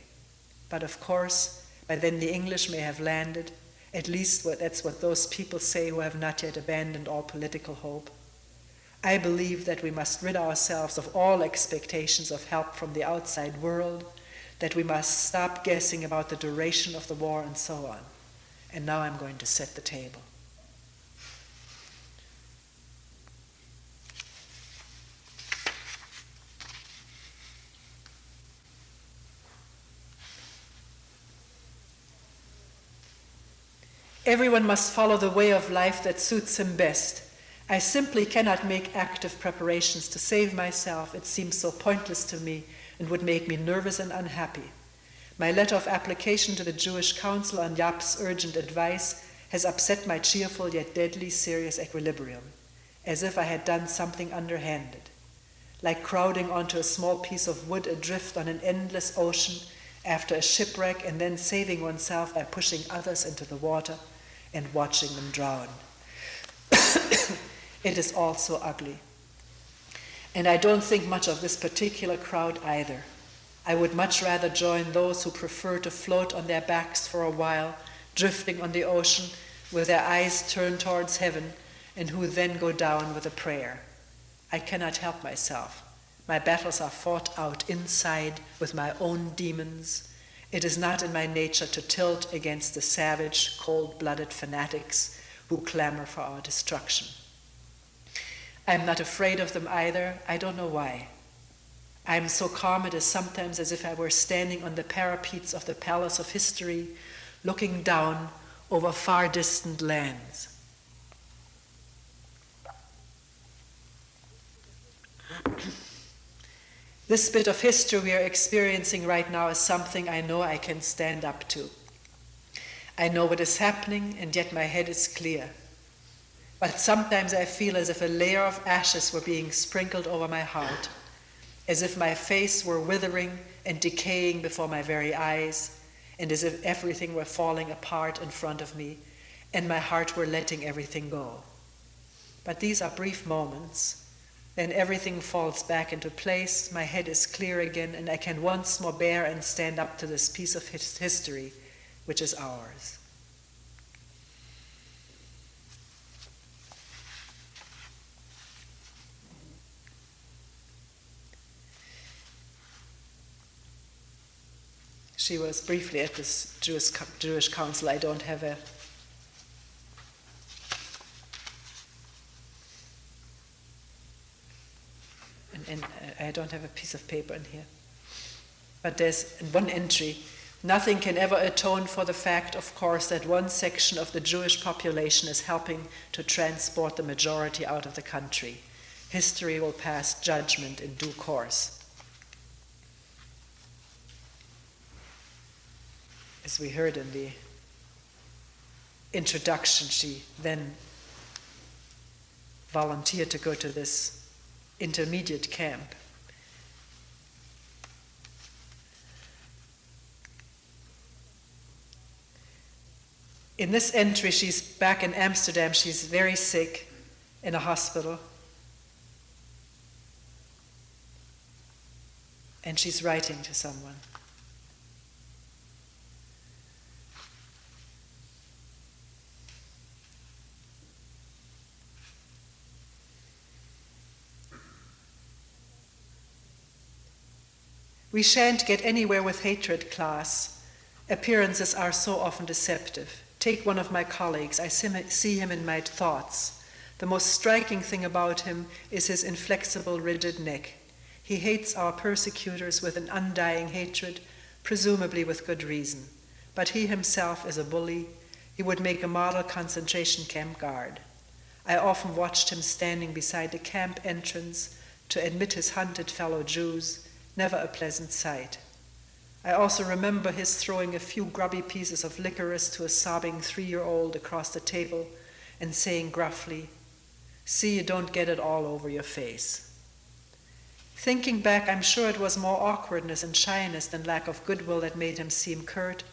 But of course, by then the English may have landed. At least that's what those people say who have not yet abandoned all political hope. I believe that we must rid ourselves of all expectations of help from the outside world, that we must stop guessing about the duration of the war and so on. And now I'm going to set the table. Everyone must follow the way of life that suits him best. I simply cannot make active preparations to save myself. It seems so pointless to me and would make me nervous and unhappy. My letter of application to the Jewish Council on Yap's urgent advice has upset my cheerful yet deadly serious equilibrium, as if I had done something underhanded. Like crowding onto a small piece of wood adrift on an endless ocean after a shipwreck and then saving oneself by pushing others into the water and watching them drown. It is all so ugly. And I don't think much of this particular crowd either. I would much rather join those who prefer to float on their backs for a while, drifting on the ocean with their eyes turned towards heaven, and who then go down with a prayer. I cannot help myself. My battles are fought out inside with my own demons. It is not in my nature to tilt against the savage, cold-blooded fanatics who clamor for our destruction. I am not afraid of them either. I don't know why. I am so calm it is sometimes as if I were standing on the parapets of the palace of history, looking down over far distant lands. This bit of history we are experiencing right now is something I know I can stand up to. I know what is happening, and yet my head is clear. But sometimes I feel as if a layer of ashes were being sprinkled over my heart, as if my face were withering and decaying before my very eyes, and as if everything were falling apart in front of me, and my heart were letting everything go. But these are brief moments. Then everything falls back into place, my head is clear again, and I can once more bear and stand up to this piece of history, which is ours. She was briefly at this Jewish council. I don't have a I don't have a piece of paper in here. But there's one entry. Nothing can ever atone for the fact, of course, that one section of the Jewish population is helping to transport the majority out of the country. History will pass judgment in due course. As we heard in the introduction, she then volunteered to go to this intermediate camp. In this entry, she's back in Amsterdam. She's very sick in a hospital. And she's writing to someone. We shan't get anywhere with hatred, class. Appearances are so often deceptive. Take one of my colleagues. I see him in my thoughts. The most striking thing about him is his inflexible, rigid neck. He hates our persecutors with an undying hatred, presumably with good reason. But he himself is a bully. He would make a model concentration camp guard. I often watched him standing beside the camp entrance to admit his hunted fellow Jews. Never a pleasant sight. I also remember his throwing a few grubby pieces of licorice to a sobbing 3-year-old across the table and saying gruffly, See you don't get it all over your face. Thinking back, I'm sure it was more awkwardness and shyness than lack of goodwill that made him seem curt.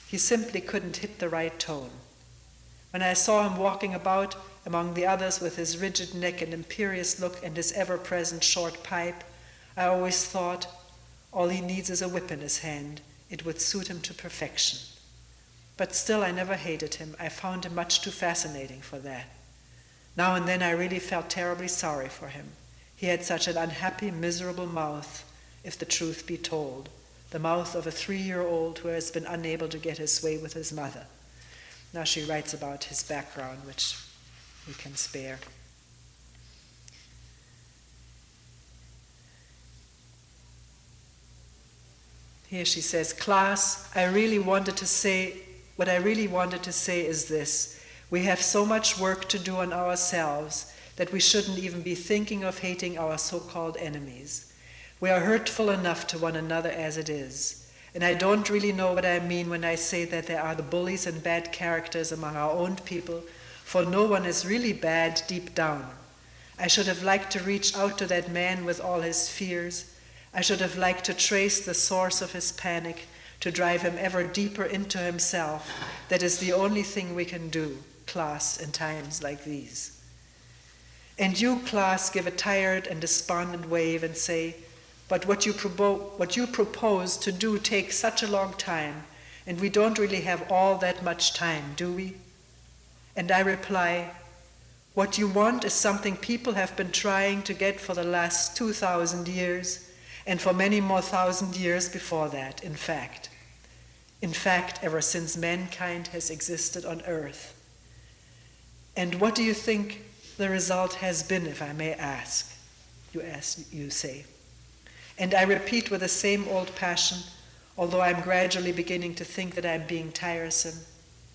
He simply couldn't hit the right tone. When I saw him walking about among the others with his rigid neck and imperious look and his ever-present short pipe, I always thought, all he needs is a whip in his hand. It would suit him to perfection. But still, I never hated him. I found him much too fascinating for that. Now and then I really felt terribly sorry for him. He had such an unhappy, miserable mouth, if the truth be told, the mouth of a 3-year-old who has been unable to get his way with his mother. Now she writes about his background, which we can spare. Here she says, class, what I really wanted to say is this. We have so much work to do on ourselves that we shouldn't even be thinking of hating our so-called enemies. We are hurtful enough to one another as it is. And I don't really know what I mean when I say that there are the bullies and bad characters among our own people, for no one is really bad deep down. I should have liked to reach out to that man with all his fears. I should have liked to trace the source of his panic, to drive him ever deeper into himself. That is the only thing we can do, class, in times like these. And you, class, give a tired and despondent wave and say, but what you propose to do takes such a long time, and we don't really have all that much time, do we? And I reply, what you want is something people have been trying to get for the last 2,000 years, and for many more thousand years before that, in fact. In fact, ever since mankind has existed on earth. And what do you think the result has been, if I may ask? You say. And I repeat with the same old passion, although I'm gradually beginning to think that I'm being tiresome.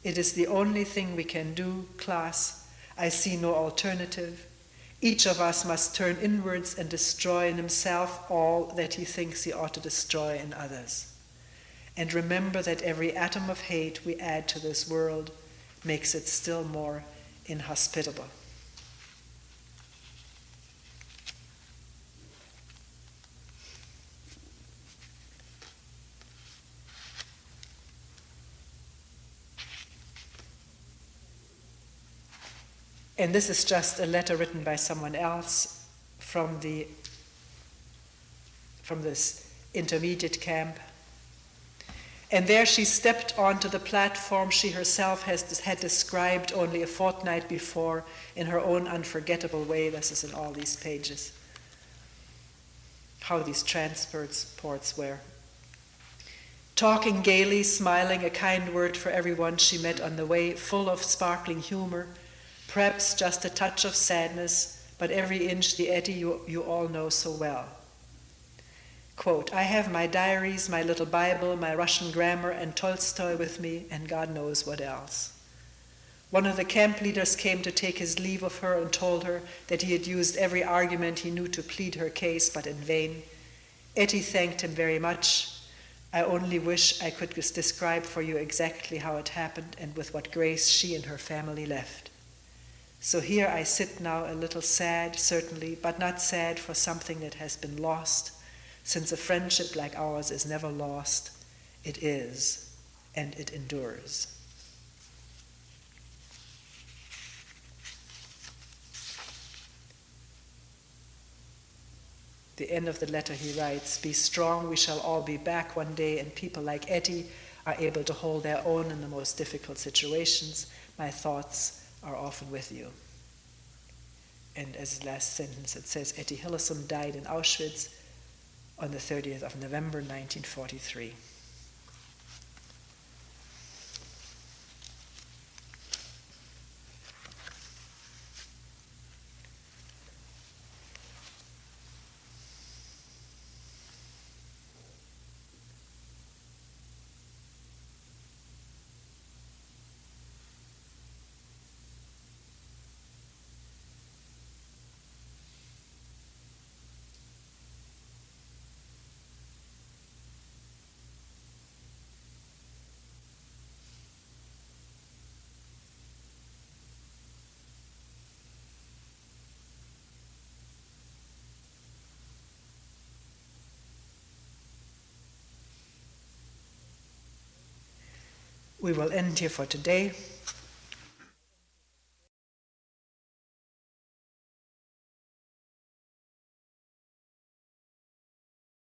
It is the only thing we can do, class. I see no alternative. Each of us must turn inwards and destroy in himself all that he thinks he ought to destroy in others. And remember that every atom of hate we add to this world makes it still more inhospitable. And this is just a letter written by someone else from this intermediate camp. And there she stepped onto the platform she herself had described only a fortnight before in her own unforgettable way. This is in all these pages. How these transports were. Talking gaily, smiling a kind word for everyone she met on the way, full of sparkling humor, perhaps just a touch of sadness, but every inch the Etty you all know so well. Quote, I have my diaries, my little Bible, my Russian grammar, and Tolstoy with me, and God knows what else. One of the camp leaders came to take his leave of her and told her that he had used every argument he knew to plead her case, but in vain. Etty thanked him very much. I only wish I could describe for you exactly how it happened and with what grace she and her family left. So here I sit now, a little sad, certainly, but not sad for something that has been lost, since a friendship like ours is never lost. It is, and it endures. The end of the letter he writes, be strong, we shall all be back one day, and people like Etty are able to hold their own in the most difficult situations. My thoughts are often with you. And as the last sentence, it says, Etty Hillesum died in Auschwitz on the 30th of November, 1943. we will end here for today.